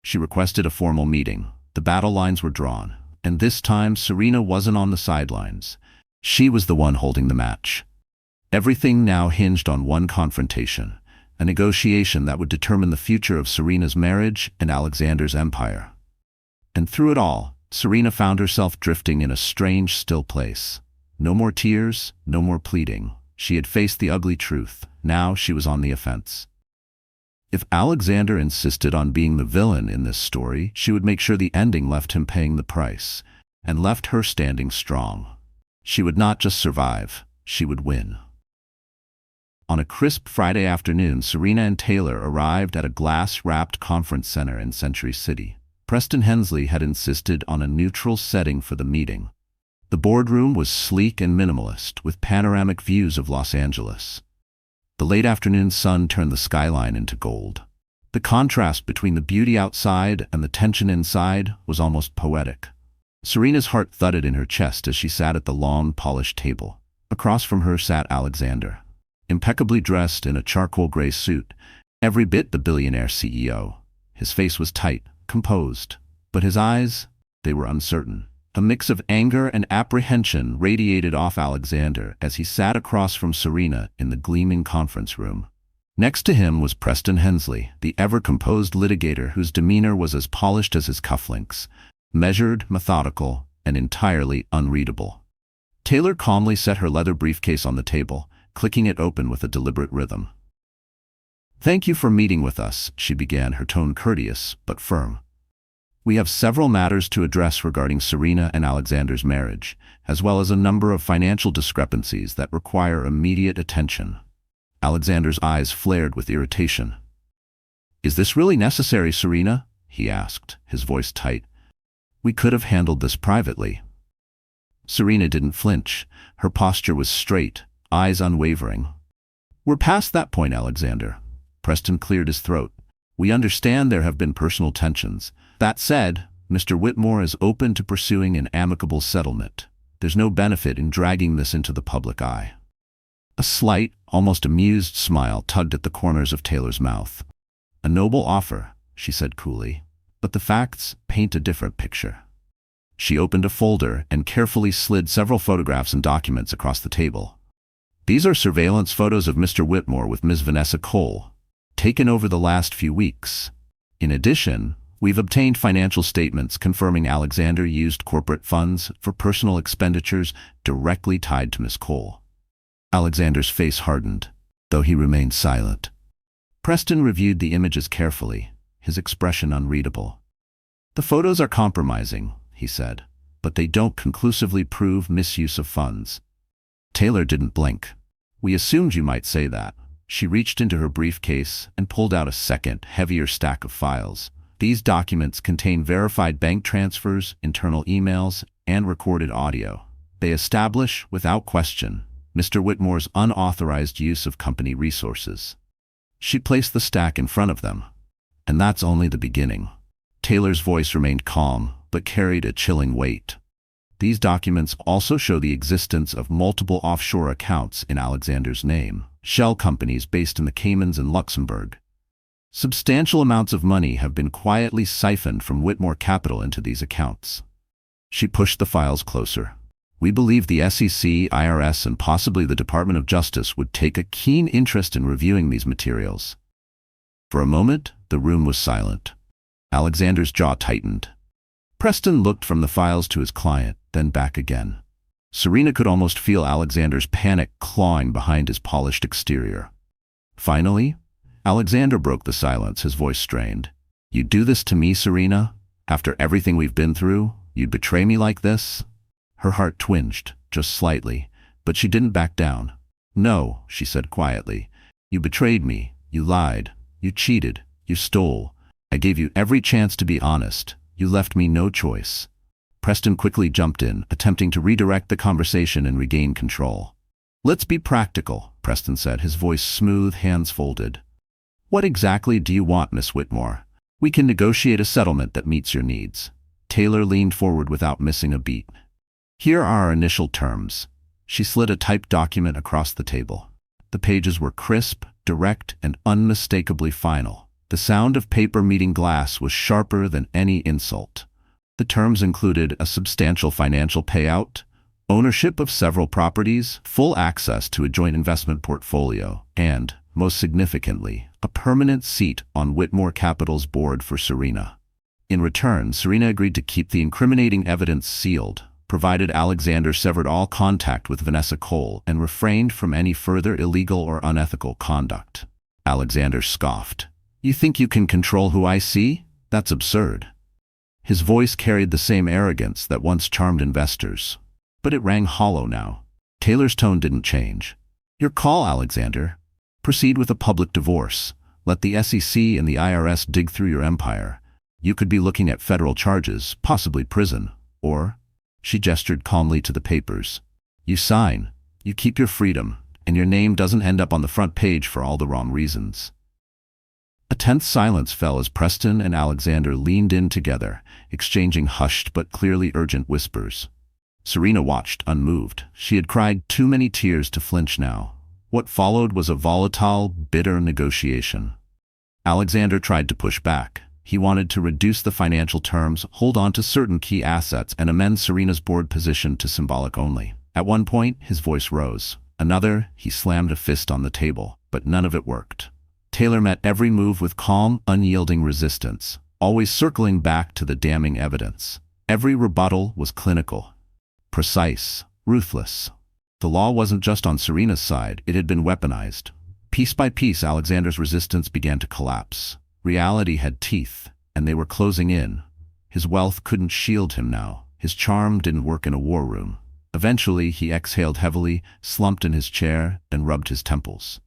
She requested a formal meeting. The battle lines were drawn, and this time Serena wasn't on the sidelines. She was the one holding the match. Everything now hinged on one confrontation, a negotiation that would determine the future of Serena's marriage and Alexander's empire. And through it all, Serena found herself drifting in a strange, still place. No more tears, no more pleading. She had faced the ugly truth. Now she was on the offense. If Alexander insisted on being the villain in this story, she would make sure the ending left him paying the price, and left her standing strong. She would not just survive, she would win. On a crisp Friday afternoon, Serena and Taylor arrived at a glass-wrapped conference center in Century City. Preston Hensley had insisted on a neutral setting for the meeting. The boardroom was sleek and minimalist, with panoramic views of Los Angeles. The late afternoon sun turned the skyline into gold. The contrast between the beauty outside and the tension inside was almost poetic. Serena's heart thudded in her chest as she sat at the long, polished table. Across from her sat Alexander, impeccably dressed in a charcoal gray suit, every bit the billionaire CEO. His face was tight, composed, but his eyes, they were uncertain. A mix of anger and apprehension radiated off Alexander as he sat across from Serena in the gleaming conference room. Next to him was Preston Hensley, the ever-composed litigator whose demeanor was as polished as his cufflinks, measured, methodical, and entirely unreadable. Taylor calmly set her leather briefcase on the table, clicking it open with a deliberate rhythm. "Thank you for meeting with us," she began, her tone courteous but firm. "We have several matters to address regarding Serena and Alexander's marriage, as well as a number of financial discrepancies that require immediate attention." Alexander's eyes flared with irritation. "Is this really necessary, Serena?" he asked, his voice tight. "We could have handled this privately." Serena didn't flinch. Her posture was straight, eyes unwavering. "We're past that point, Alexander." Preston cleared his throat. "We understand there have been personal tensions. That said, Mr. Whitmore is open to pursuing an amicable settlement. There's no benefit in dragging this into the public eye." A slight, almost amused smile tugged at the corners of Taylor's mouth. "A noble offer," she said coolly, "but the facts paint a different picture." She opened a folder and carefully slid several photographs and documents across the table. "These are surveillance photos of Mr. Whitmore with Ms. Vanessa Cole, taken over the last few weeks. In addition, we've obtained financial statements confirming Alexander used corporate funds for personal expenditures directly tied to Ms. Cole." Alexander's face hardened, though he remained silent. Preston reviewed the images carefully, his expression unreadable. "The photos are compromising," he said, "but they don't conclusively prove misuse of funds." Taylor didn't blink. "We assumed you might say that." She reached into her briefcase and pulled out a second, heavier stack of files. These documents contain verified bank transfers, internal emails, and recorded audio. They establish, without question, Mr. Whitmore's unauthorized use of company resources. She placed the stack in front of them. "And that's only the beginning." Taylor's voice remained calm, but carried a chilling weight. "These documents also show the existence of multiple offshore accounts in Alexander's name, shell companies based in the Caymans and Luxembourg. Substantial amounts of money have been quietly siphoned from Whitmore Capital into these accounts." She pushed the files closer. "We believe the SEC, IRS, and possibly the Department of Justice would take a keen interest in reviewing these materials." For a moment, the room was silent. Alexander's jaw tightened. Preston looked from the files to his client, then back again. Serena could almost feel Alexander's panic clawing behind his polished exterior. Finally, Alexander broke the silence, his voice strained. "You'd do this to me, Serena? After everything we've been through, you'd betray me like this?" Her heart twinged. just slightly, but she didn't back down. "No," she said quietly. "You betrayed me. You lied. You cheated. You stole. I gave you every chance to be honest. You left me no choice." Preston quickly jumped in, attempting to redirect the conversation and regain control. "Let's be practical," Preston said, his voice smooth, hands folded. "What exactly do you want, Miss Whitmore? We can negotiate a settlement that meets your needs." Taylor leaned forward without missing a beat. "Here are our initial terms." She slid a typed document across the table. The pages were crisp, direct, and unmistakably final. The sound of paper meeting glass was sharper than any insult. The terms included a substantial financial payout, ownership of several properties, full access to a joint investment portfolio, and, most significantly, a permanent seat on Whitmore Capital's board for Serena. In return, Serena agreed to keep the incriminating evidence sealed, provided Alexander severed all contact with Vanessa Cole and refrained from any further illegal or unethical conduct. Alexander scoffed. "You think you can control who I see? That's absurd." His voice carried the same arrogance that once charmed investors, but it rang hollow now. Taylor's tone didn't change. "Your call, Alexander. Proceed with a public divorce. Let the SEC and the IRS dig through your empire. You could be looking at federal charges, possibly prison. Or," she gestured calmly to the papers, "you sign, you keep your freedom, and your name doesn't end up on the front page for all the wrong reasons." A tense silence fell as Preston and Alexander leaned in together, exchanging hushed but clearly urgent whispers. Serena watched, unmoved. She had cried too many tears to flinch now. What followed was a volatile, bitter negotiation. Alexander tried to push back. He wanted to reduce the financial terms, hold on to certain key assets, and amend Serena's board position to symbolic only. At one point, his voice rose. Another, he slammed a fist on the table, but none of it worked. Taylor met every move with calm, unyielding resistance, always circling back to the damning evidence. Every rebuttal was clinical, precise, ruthless. The law wasn't just on Serena's side, it had been weaponized. Piece by piece, Alexander's resistance began to collapse. Reality had teeth, and they were closing in. His wealth couldn't shield him now. His charm didn't work in a war room. Eventually, he exhaled heavily, slumped in his chair, and rubbed his temples.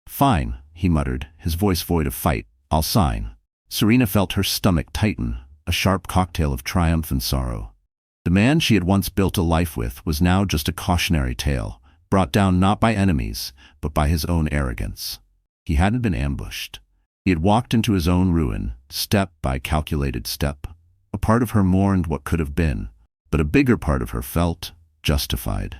"Fine," he muttered, his voice void of fight. "I'll sign." Serena felt her stomach tighten, a sharp cocktail of triumph and sorrow. The man she had once built a life with was now just a cautionary tale, brought down not by enemies, but by his own arrogance. He hadn't been ambushed. He had walked into his own ruin, step by calculated step. A part of her mourned what could have been, but a bigger part of her felt justified.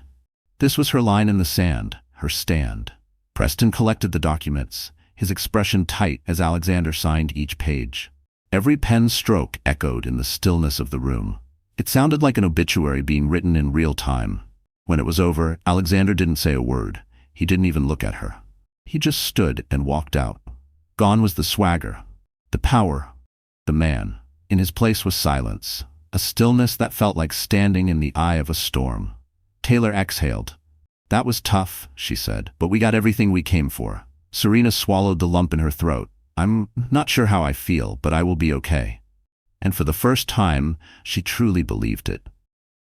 This was her line in the sand, her stand. Preston collected the documents, his expression tight as Alexander signed each page. Every pen stroke echoed in the stillness of the room. It sounded like an obituary being written in real time. When it was over, Alexander didn't say a word. He didn't even look at her. He just stood and walked out. Gone was the swagger, the power, the man. In his place was silence, a stillness that felt like standing in the eye of a storm. Taylor exhaled. "That was tough," she said, "but we got everything we came for." Serena swallowed the lump in her throat. "I'm not sure how I feel, but I will be okay." And for the first time, she truly believed it.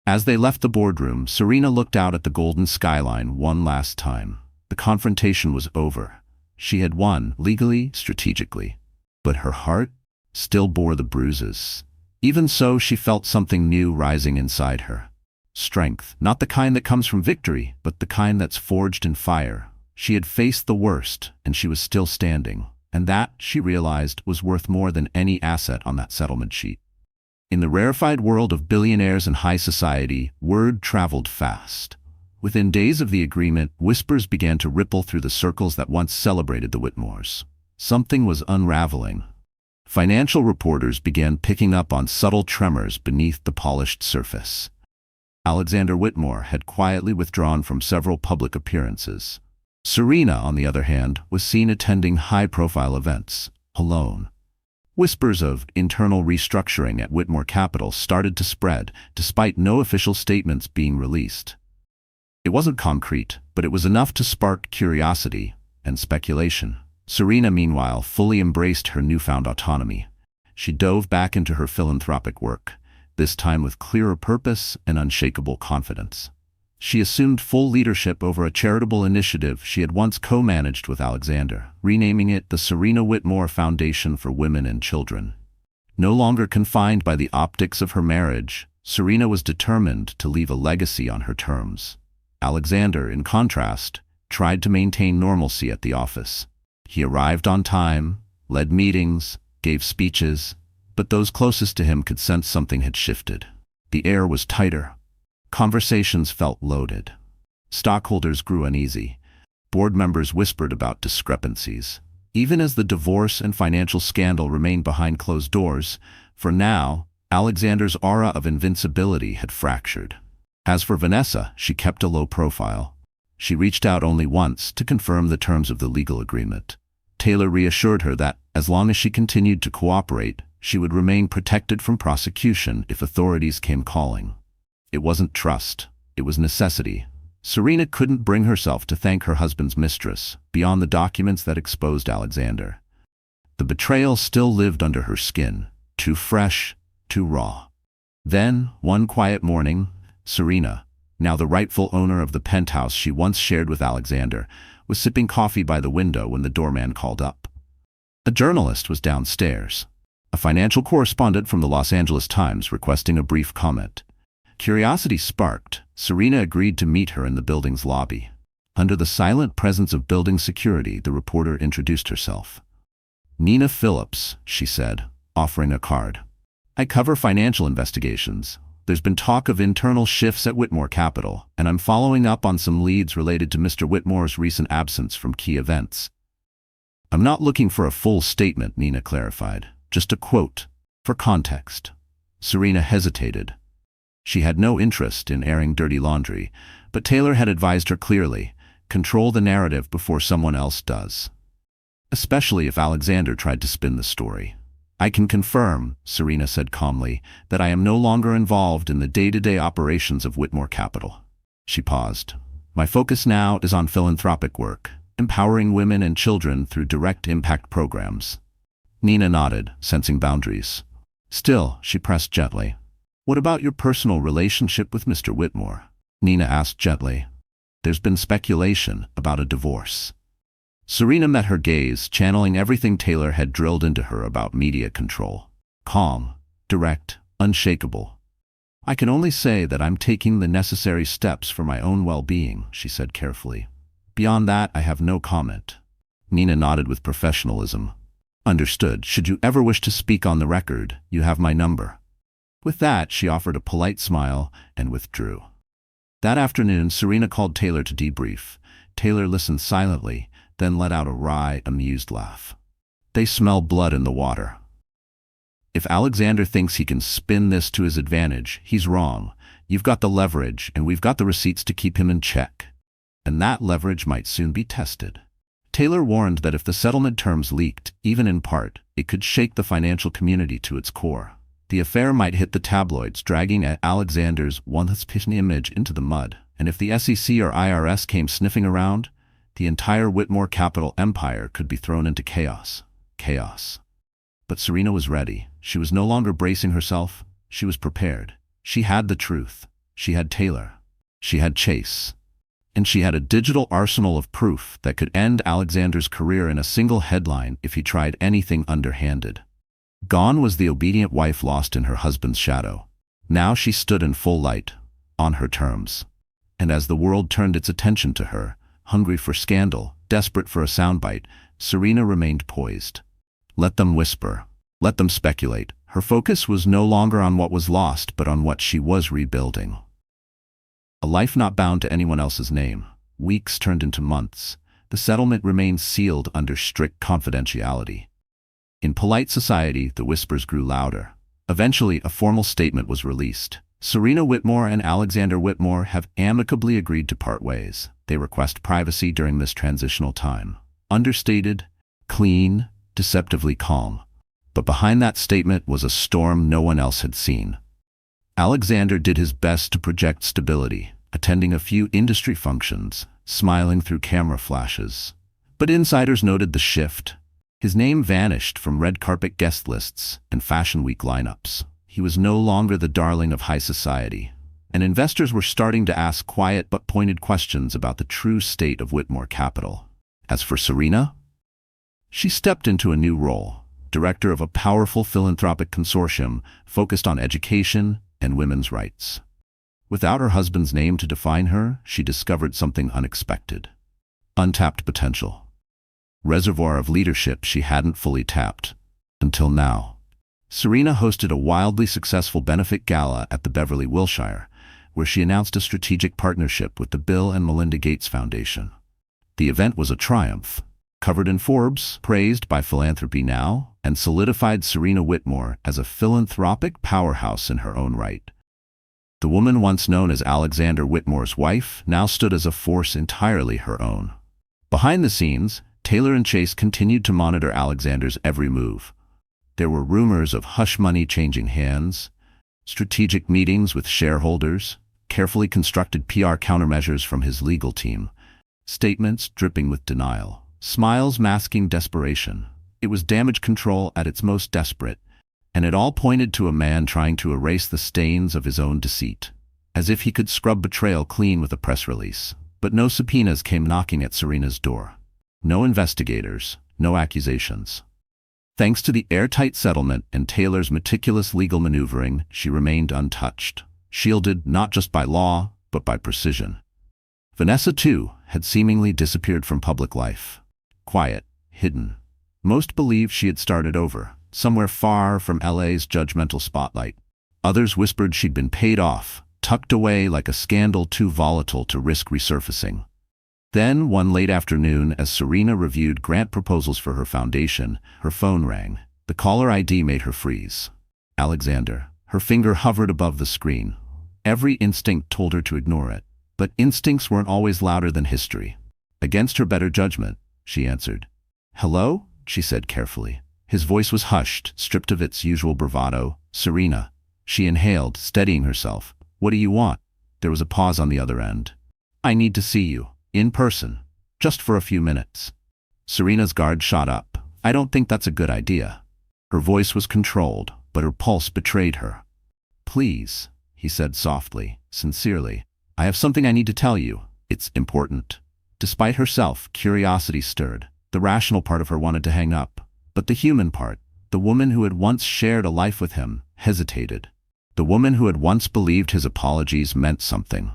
As they left the boardroom, Serena looked out at the golden skyline one last time. The confrontation was over. She had won, legally, strategically. But her heart still bore the bruises. Even so, she felt something new rising inside her. Strength, not the kind that comes from victory, but the kind that's forged in fire. She had faced the worst, and she was still standing. And that, she realized, was worth more than any asset on that settlement sheet. In the rarefied world of billionaires and high society, word traveled fast. Within days of the agreement, whispers began to ripple through the circles that once celebrated the Whitmores. Something was unraveling. Financial reporters began picking up on subtle tremors beneath the polished surface. Alexander Whitmore had quietly withdrawn from several public appearances. Serena, on the other hand, was seen attending high-profile events, alone. Whispers of internal restructuring at Whitmore Capital started to spread, despite no official statements being released. It wasn't concrete, but it was enough to spark curiosity and speculation. Serena, meanwhile, fully embraced her newfound autonomy. She dove back into her philanthropic work, this time with clearer purpose and unshakable confidence. She assumed full leadership over a charitable initiative she had once co-managed with Alexander, renaming it the Serena Whitmore Foundation for Women and Children. No longer confined by the optics of her marriage, Serena was determined to leave a legacy on her terms. Alexander, in contrast, tried to maintain normalcy at the office. He arrived on time, led meetings, gave speeches, but those closest to him could sense something had shifted. The air was tighter. Conversations felt loaded. Stockholders grew uneasy. Board members whispered about discrepancies. Even as the divorce and financial scandal remained behind closed doors, for now, Alexander's aura of invincibility had fractured. As for Vanessa, she kept a low profile. She reached out only once to confirm the terms of the legal agreement. Taylor reassured her that, as long as she continued to cooperate, she would remain protected from prosecution if authorities came calling. It wasn't trust, it was necessity. Serena couldn't bring herself to thank her husband's mistress, beyond the documents that exposed Alexander. The betrayal still lived under her skin, too fresh, too raw. Then, one quiet morning, Serena, now the rightful owner of the penthouse she once shared with Alexander, was sipping coffee by the window when the doorman called up. A journalist was downstairs, a financial correspondent from the Los Angeles Times requesting a brief comment. Curiosity sparked, Serena agreed to meet her in the building's lobby. Under the silent presence of building security, the reporter introduced herself. "Nina Phillips," she said, offering a card. "I cover financial investigations. There's been talk of internal shifts at Whitmore Capital, and I'm following up on some leads related to Mr. Whitmore's recent absence from key events." "I'm not looking for a full statement," Nina clarified. "Just a quote, for context." Serena hesitated. She had no interest in airing dirty laundry, but Taylor had advised her clearly, control the narrative before someone else does. Especially if Alexander tried to spin the story. "I can confirm," Serena said calmly, "that I am no longer involved in the day-to-day operations of Whitmore Capital." She paused. "My focus now is on philanthropic work, empowering women and children through direct impact programs." Nina nodded, sensing boundaries. Still, she pressed gently. "What about your personal relationship with Mr. Whitmore?" Nina asked gently. "There's been speculation about a divorce." Serena met her gaze, channeling everything Taylor had drilled into her about media control. Calm, direct, unshakable. "I can only say that I'm taking the necessary steps for my own well-being," she said carefully. "Beyond that, I have no comment." Nina nodded with professionalism. "Understood. Should you ever wish to speak on the record, you have my number." With that, she offered a polite smile and withdrew. That afternoon, Serena called Taylor to debrief. Taylor listened silently, then let out a wry, amused laugh. "They smell blood in the water. If Alexander thinks he can spin this to his advantage, he's wrong. You've got the leverage, and we've got the receipts to keep him in check. And that leverage might soon be tested." Taylor warned that if the settlement terms leaked, even in part, it could shake the financial community to its core. The affair might hit the tabloids, dragging at Alexander's once-pitched image into the mud. And if the SEC or IRS came sniffing around, the entire Whitmore Capital empire could be thrown into chaos. Chaos. But Serena was ready. She was no longer bracing herself. She was prepared. She had the truth. She had Taylor. She had Chase. And she had a digital arsenal of proof that could end Alexander's career in a single headline if he tried anything underhanded. Gone was the obedient wife lost in her husband's shadow. Now she stood in full light, on her terms. And as the world turned its attention to her, hungry for scandal, desperate for a soundbite, Serena remained poised. Let them whisper. Let them speculate. Her focus was no longer on what was lost, but on what she was rebuilding. A life not bound to anyone else's name. Weeks turned into months. The settlement remained sealed under strict confidentiality. In polite society, the whispers grew louder. Eventually, a formal statement was released. Serena Whitmore and Alexander Whitmore have amicably agreed to part ways. They request privacy during this transitional time. Understated, clean, deceptively calm. But behind that statement was a storm no one else had seen. Alexander did his best to project stability, attending a few industry functions, smiling through camera flashes. But insiders noted the shift. His name vanished from red carpet guest lists and Fashion Week lineups. He was no longer the darling of high society. and investors were starting to ask quiet but pointed questions about the true state of Whitmore Capital. As for Serena, she stepped into a new role, director of a powerful philanthropic consortium focused on education and women's rights. Without her husband's name to define her, she discovered something unexpected. Untapped potential. Reservoir of leadership she hadn't fully tapped. Until now. Serena hosted a wildly successful benefit gala at the Beverly Wilshire, where she announced a strategic partnership with the Bill and Melinda Gates Foundation. The event was a triumph, covered in Forbes, praised by Philanthropy Now, and solidified Serena Whitmore as a philanthropic powerhouse in her own right. The woman once known as Alexander Whitmore's wife now stood as a force entirely her own. Behind the scenes, Taylor and Chase continued to monitor Alexander's every move. There were rumors of hush money changing hands, strategic meetings with shareholders, carefully constructed PR countermeasures from his legal team, statements dripping with denial, smiles masking desperation. It was damage control at its most desperate, and it all pointed to a man trying to erase the stains of his own deceit, as if he could scrub betrayal clean with a press release. But no subpoenas came knocking at Serena's door. No investigators, no accusations. Thanks to the airtight settlement and Taylor's meticulous legal maneuvering, she remained untouched, shielded not just by law, but by precision. Vanessa, too, had seemingly disappeared from public life. Quiet, hidden. Most believed she had started over, somewhere far from LA's judgmental spotlight. Others whispered she'd been paid off, tucked away like a scandal too volatile to risk resurfacing. Then, one late afternoon, as Serena reviewed grant proposals for her foundation, her phone rang. The caller ID made her freeze. Alexander. Her finger hovered above the screen. Every instinct told her to ignore it. But instincts weren't always louder than history. Against her better judgment, she answered. "Hello?" she said carefully. His voice was hushed, stripped of its usual bravado. "Serena." She inhaled, steadying herself. "What do you want?" There was a pause on the other end. "I need to see you. In person. Just for a few minutes." Serena's guard shot up. "I don't think that's a good idea." Her voice was controlled, but her pulse betrayed her. "Please," he said softly, sincerely. "I have something I need to tell you. It's important." Despite herself, curiosity stirred. The rational part of her wanted to hang up. But the human part, the woman who had once shared a life with him, hesitated. The woman who had once believed his apologies meant something.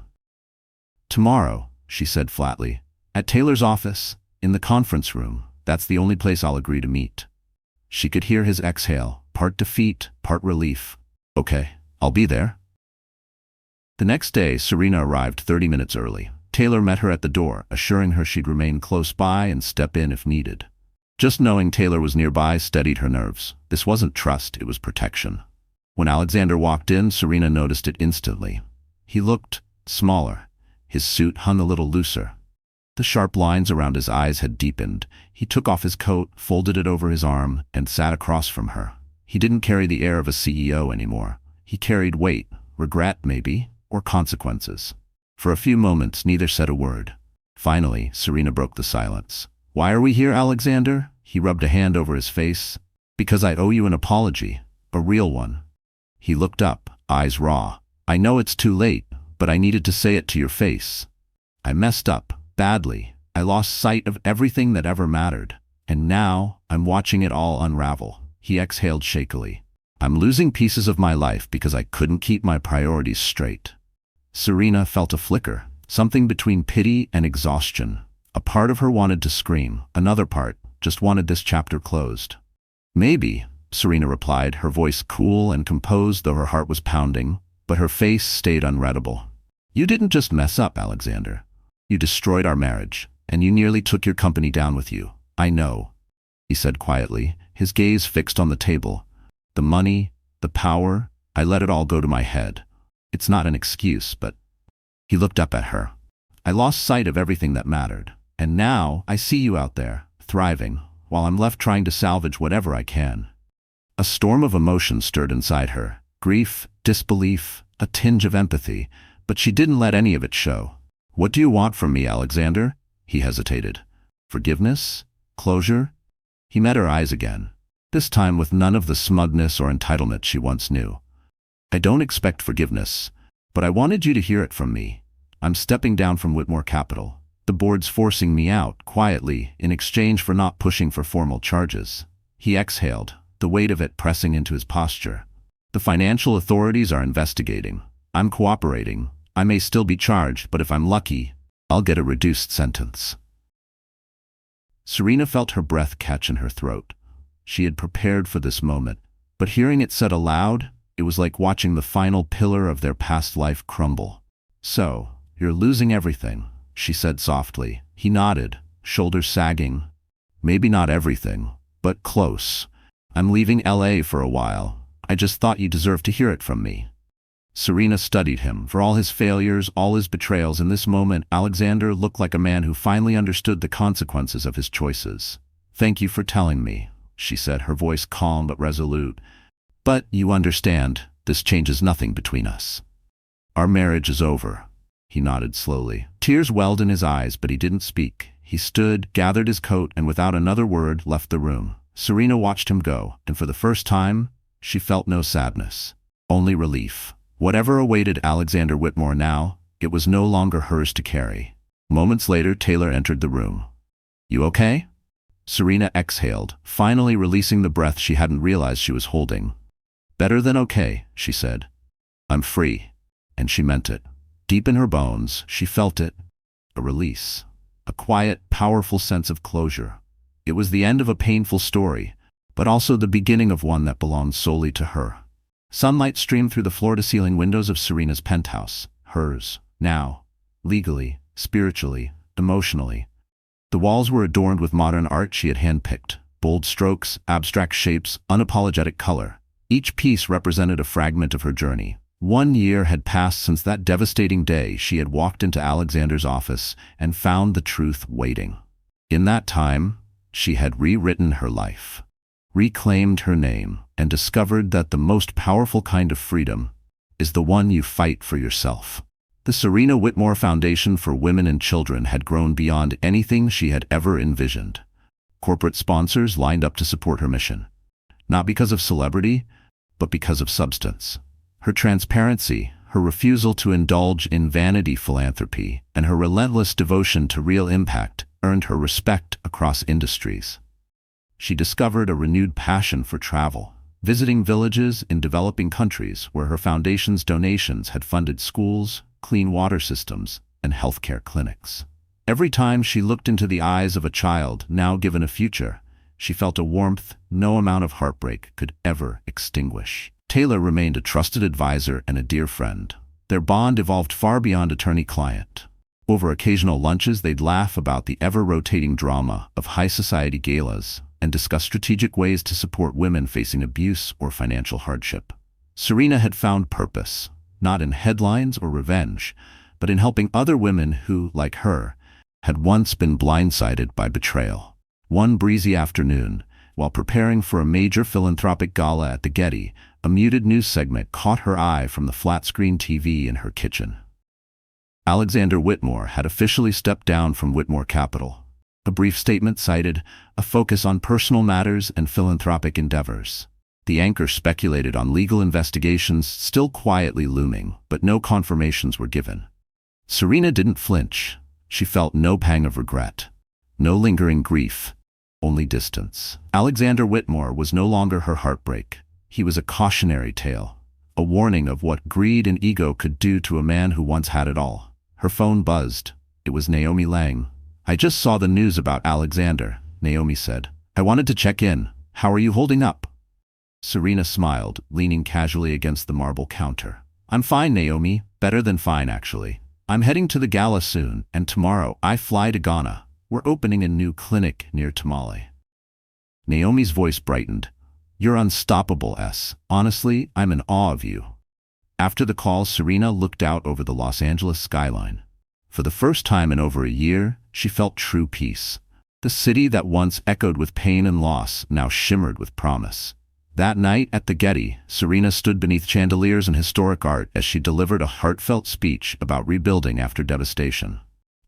"Tomorrow," she said flatly. "At Taylor's office, in the conference room. That's the only place I'll agree to meet." She could hear his exhale, part defeat, part relief. "Okay, I'll be there." The next day, Serena arrived 30 minutes early. Taylor met her at the door, assuring her she'd remain close by and step in if needed. Just knowing Taylor was nearby steadied her nerves. This wasn't trust, it was protection. When Alexander walked in, Serena noticed it instantly. He looked smaller. His suit hung a little looser. The sharp lines around his eyes had deepened. He took off his coat, folded it over his arm, and sat across from her. He didn't carry the air of a CEO anymore. He carried weight, regret maybe, or consequences. For a few moments, neither said a word. Finally, Serena broke the silence. "Why are we here, Alexander?" He rubbed a hand over his face. "Because I owe you an apology. A real one." He looked up, eyes raw. "I know it's too late, but I needed to say it to your face. I messed up, badly. I lost sight of everything that ever mattered. And now, I'm watching it all unravel." He exhaled shakily. "I'm losing pieces of my life because I couldn't keep my priorities straight." Serena felt a flicker, something between pity and exhaustion. A part of her wanted to scream, another part just wanted this chapter closed. "Maybe," Serena replied, her voice cool and composed though her heart was pounding, but her face stayed unreadable. "You didn't just mess up, Alexander. You destroyed our marriage, and you nearly took your company down with you. I know," he said quietly, his gaze fixed on the table. "The money, the power, I let it all go to my head. It's not an excuse, but..." He looked up at her. "I lost sight of everything that mattered. And now I see you out there, thriving, while I'm left trying to salvage whatever I can." A storm of emotion stirred inside her. Grief, disbelief, a tinge of empathy, but she didn't let any of it show. "What do you want from me, Alexander?" He hesitated. "Forgiveness? Closure?" He met her eyes again, this time with none of the smugness or entitlement she once knew. "I don't expect forgiveness. But I wanted you to hear it from me. I'm stepping down from Whitmore Capital. The board's forcing me out, quietly, in exchange for not pushing for formal charges. He exhaled, the weight of it pressing into his posture. The financial authorities are investigating. I'm cooperating. I may still be charged, but if I'm lucky, I'll get a reduced sentence. Serena felt her breath catch in her throat. She had prepared for this moment, but hearing it said aloud, it was like watching the final pillar of their past life crumble. "So, you're losing everything," she said softly. He nodded, shoulders sagging. "Maybe not everything, but close. I'm leaving LA for a while. I just thought you deserved to hear it from me." Serena studied him. For all his failures, all his betrayals, in this moment, Alexander looked like a man who finally understood the consequences of his choices. "Thank you for telling me," she said, her voice calm but resolute. "But you understand, this changes nothing between us. Our marriage is over." He nodded slowly. Tears welled in his eyes, but he didn't speak. He stood, gathered his coat, and without another word left the room. Serena watched him go, and for the first time, she felt no sadness, only relief. Whatever awaited Alexander Whitmore now, it was no longer hers to carry. Moments later, Taylor entered the room. "You okay?" Serena exhaled, finally releasing the breath she hadn't realized she was holding. "Better than okay," she said. "I'm free." And she meant it. Deep in her bones, she felt it. A release. A quiet, powerful sense of closure. It was the end of a painful story, but also the beginning of one that belonged solely to her. Sunlight streamed through the floor-to-ceiling windows of Serena's penthouse. Hers, now. Legally, spiritually, emotionally. The walls were adorned with modern art she had handpicked. Bold strokes, abstract shapes, unapologetic color. Each piece represented a fragment of her journey. 1 year had passed since that devastating day she had walked into Alexander's office and found the truth waiting. In that time, she had rewritten her life, reclaimed her name, and discovered that the most powerful kind of freedom is the one you fight for yourself. The Serena Whitmore Foundation for Women and Children had grown beyond anything she had ever envisioned. Corporate sponsors lined up to support her mission, not because of celebrity, but because of substance. Her transparency, her refusal to indulge in vanity philanthropy, and her relentless devotion to real impact earned her respect across industries. She discovered a renewed passion for travel, visiting villages in developing countries where her foundation's donations had funded schools, clean water systems, and healthcare clinics. Every time she looked into the eyes of a child now given a future, she felt a warmth no amount of heartbreak could ever extinguish. Taylor remained a trusted advisor and a dear friend. Their bond evolved far beyond attorney-client. Over occasional lunches, they'd laugh about the ever-rotating drama of high society galas and discuss strategic ways to support women facing abuse or financial hardship. Serena had found purpose, not in headlines or revenge, but in helping other women who, like her, had once been blindsided by betrayal. One breezy afternoon, while preparing for a major philanthropic gala at the Getty, a muted news segment caught her eye from the flat-screen TV in her kitchen. Alexander Whitmore had officially stepped down from Whitmore Capital. A brief statement cited a focus on personal matters and philanthropic endeavors. The anchor speculated on legal investigations still quietly looming, but no confirmations were given. Serena didn't flinch. She felt no pang of regret, no lingering grief, only distance. Alexander Whitmore was no longer her heartbreak. He was a cautionary tale, a warning of what greed and ego could do to a man who once had it all. Her phone buzzed. It was Naomi Lang. "I just saw the news about Alexander," Naomi said. "I wanted to check in. How are you holding up?" Serena smiled, leaning casually against the marble counter. "I'm fine, Naomi. Better than fine, actually. I'm heading to the gala soon, and tomorrow I fly to Ghana. We're opening a new clinic near Tamale." Naomi's voice brightened. "You're unstoppable, S. Honestly, I'm in awe of you." After the call, Serena looked out over the Los Angeles skyline. For the first time in over a year, she felt true peace. The city that once echoed with pain and loss now shimmered with promise. That night at the Getty, Serena stood beneath chandeliers and historic art as she delivered a heartfelt speech about rebuilding after devastation.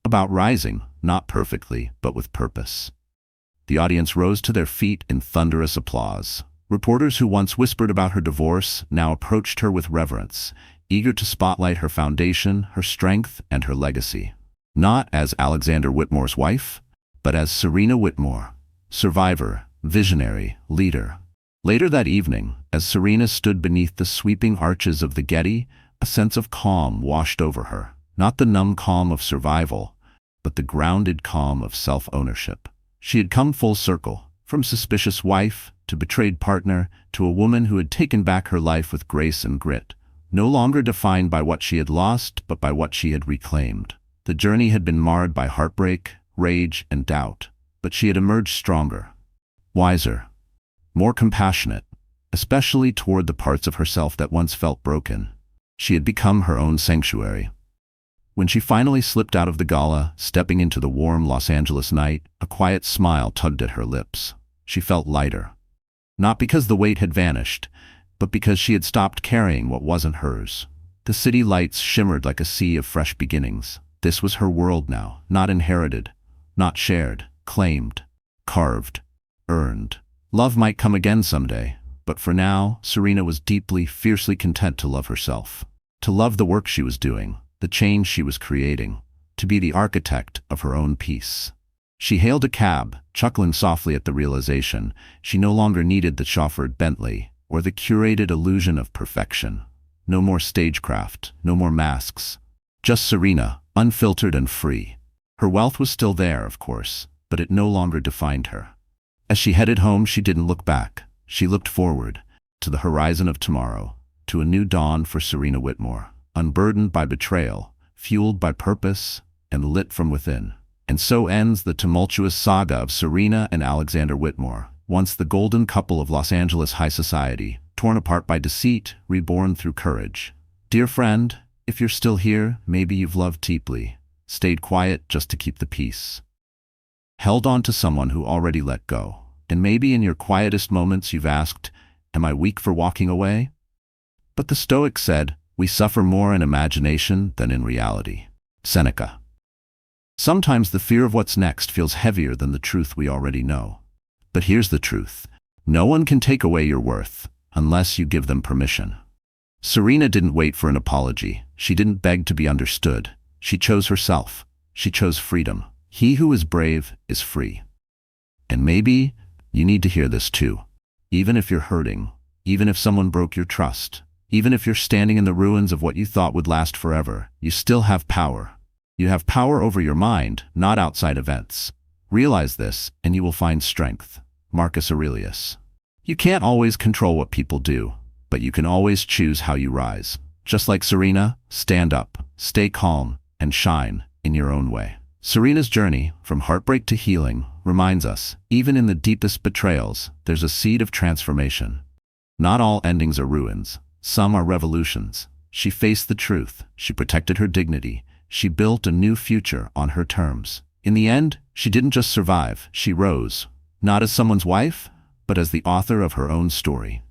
About rising, not perfectly, but with purpose. The audience rose to their feet in thunderous applause. Reporters who once whispered about her divorce now approached her with reverence, eager to spotlight her foundation, her strength, and her legacy. Not as Alexander Whitmore's wife, but as Serena Whitmore, survivor, visionary, leader. Later that evening, as Serena stood beneath the sweeping arches of the Getty, a sense of calm washed over her. Not the numb calm of survival, but the grounded calm of self-ownership. She had come full circle, from suspicious wife to betrayed partner to a woman who had taken back her life with grace and grit, no longer defined by what she had lost, but by what she had reclaimed. The journey had been marred by heartbreak, rage, and doubt, but she had emerged stronger, wiser, more compassionate, especially toward the parts of herself that once felt broken. She had become her own sanctuary. When she finally slipped out of the gala, stepping into the warm Los Angeles night, a quiet smile tugged at her lips. She felt lighter. Not because the weight had vanished, but because she had stopped carrying what wasn't hers. The city lights shimmered like a sea of fresh beginnings. This was her world now, not inherited, not shared, claimed, carved, earned. Love might come again someday, but for now, Serena was deeply, fiercely content to love herself. To love the work she was doing, the change she was creating, to be the architect of her own peace. She hailed a cab, chuckling softly at the realization she no longer needed the chauffeured Bentley or the curated illusion of perfection. No more stagecraft, no more masks. Just Serena, unfiltered and free. Her wealth was still there, of course, but it no longer defined her. As she headed home, she didn't look back. She looked forward, to the horizon of tomorrow, to a new dawn for Serena Whitmore, unburdened by betrayal, fueled by purpose, and lit from within. And so ends the tumultuous saga of Serena and Alexander Whitmore, once the golden couple of Los Angeles high society, torn apart by deceit, reborn through courage. Dear friend, if you're still here, maybe you've loved deeply, stayed quiet just to keep the peace, held on to someone who already let go. And maybe in your quietest moments you've asked, am I weak for walking away? But the Stoics said, we suffer more in imagination than in reality. Seneca. Sometimes the fear of what's next feels heavier than the truth we already know. But here's the truth. No one can take away your worth unless you give them permission. Serena didn't wait for an apology. She didn't beg to be understood. She chose herself. She chose freedom. He who is brave is free. And maybe you need to hear this too. Even if you're hurting, even if someone broke your trust, even if you're standing in the ruins of what you thought would last forever, you still have power. You have power over your mind, not outside events. Realize this, and you will find strength. Marcus Aurelius. You can't always control what people do, but you can always choose how you rise. Just like Serena, stand up, stay calm, and shine in your own way. Serena's journey, from heartbreak to healing, reminds us, even in the deepest betrayals, there's a seed of transformation. Not all endings are ruins. Some are revolutions. She faced the truth. She protected her dignity. She built a new future on her terms. In the end, she didn't just survive, she rose. Not as someone's wife, but as the author of her own story.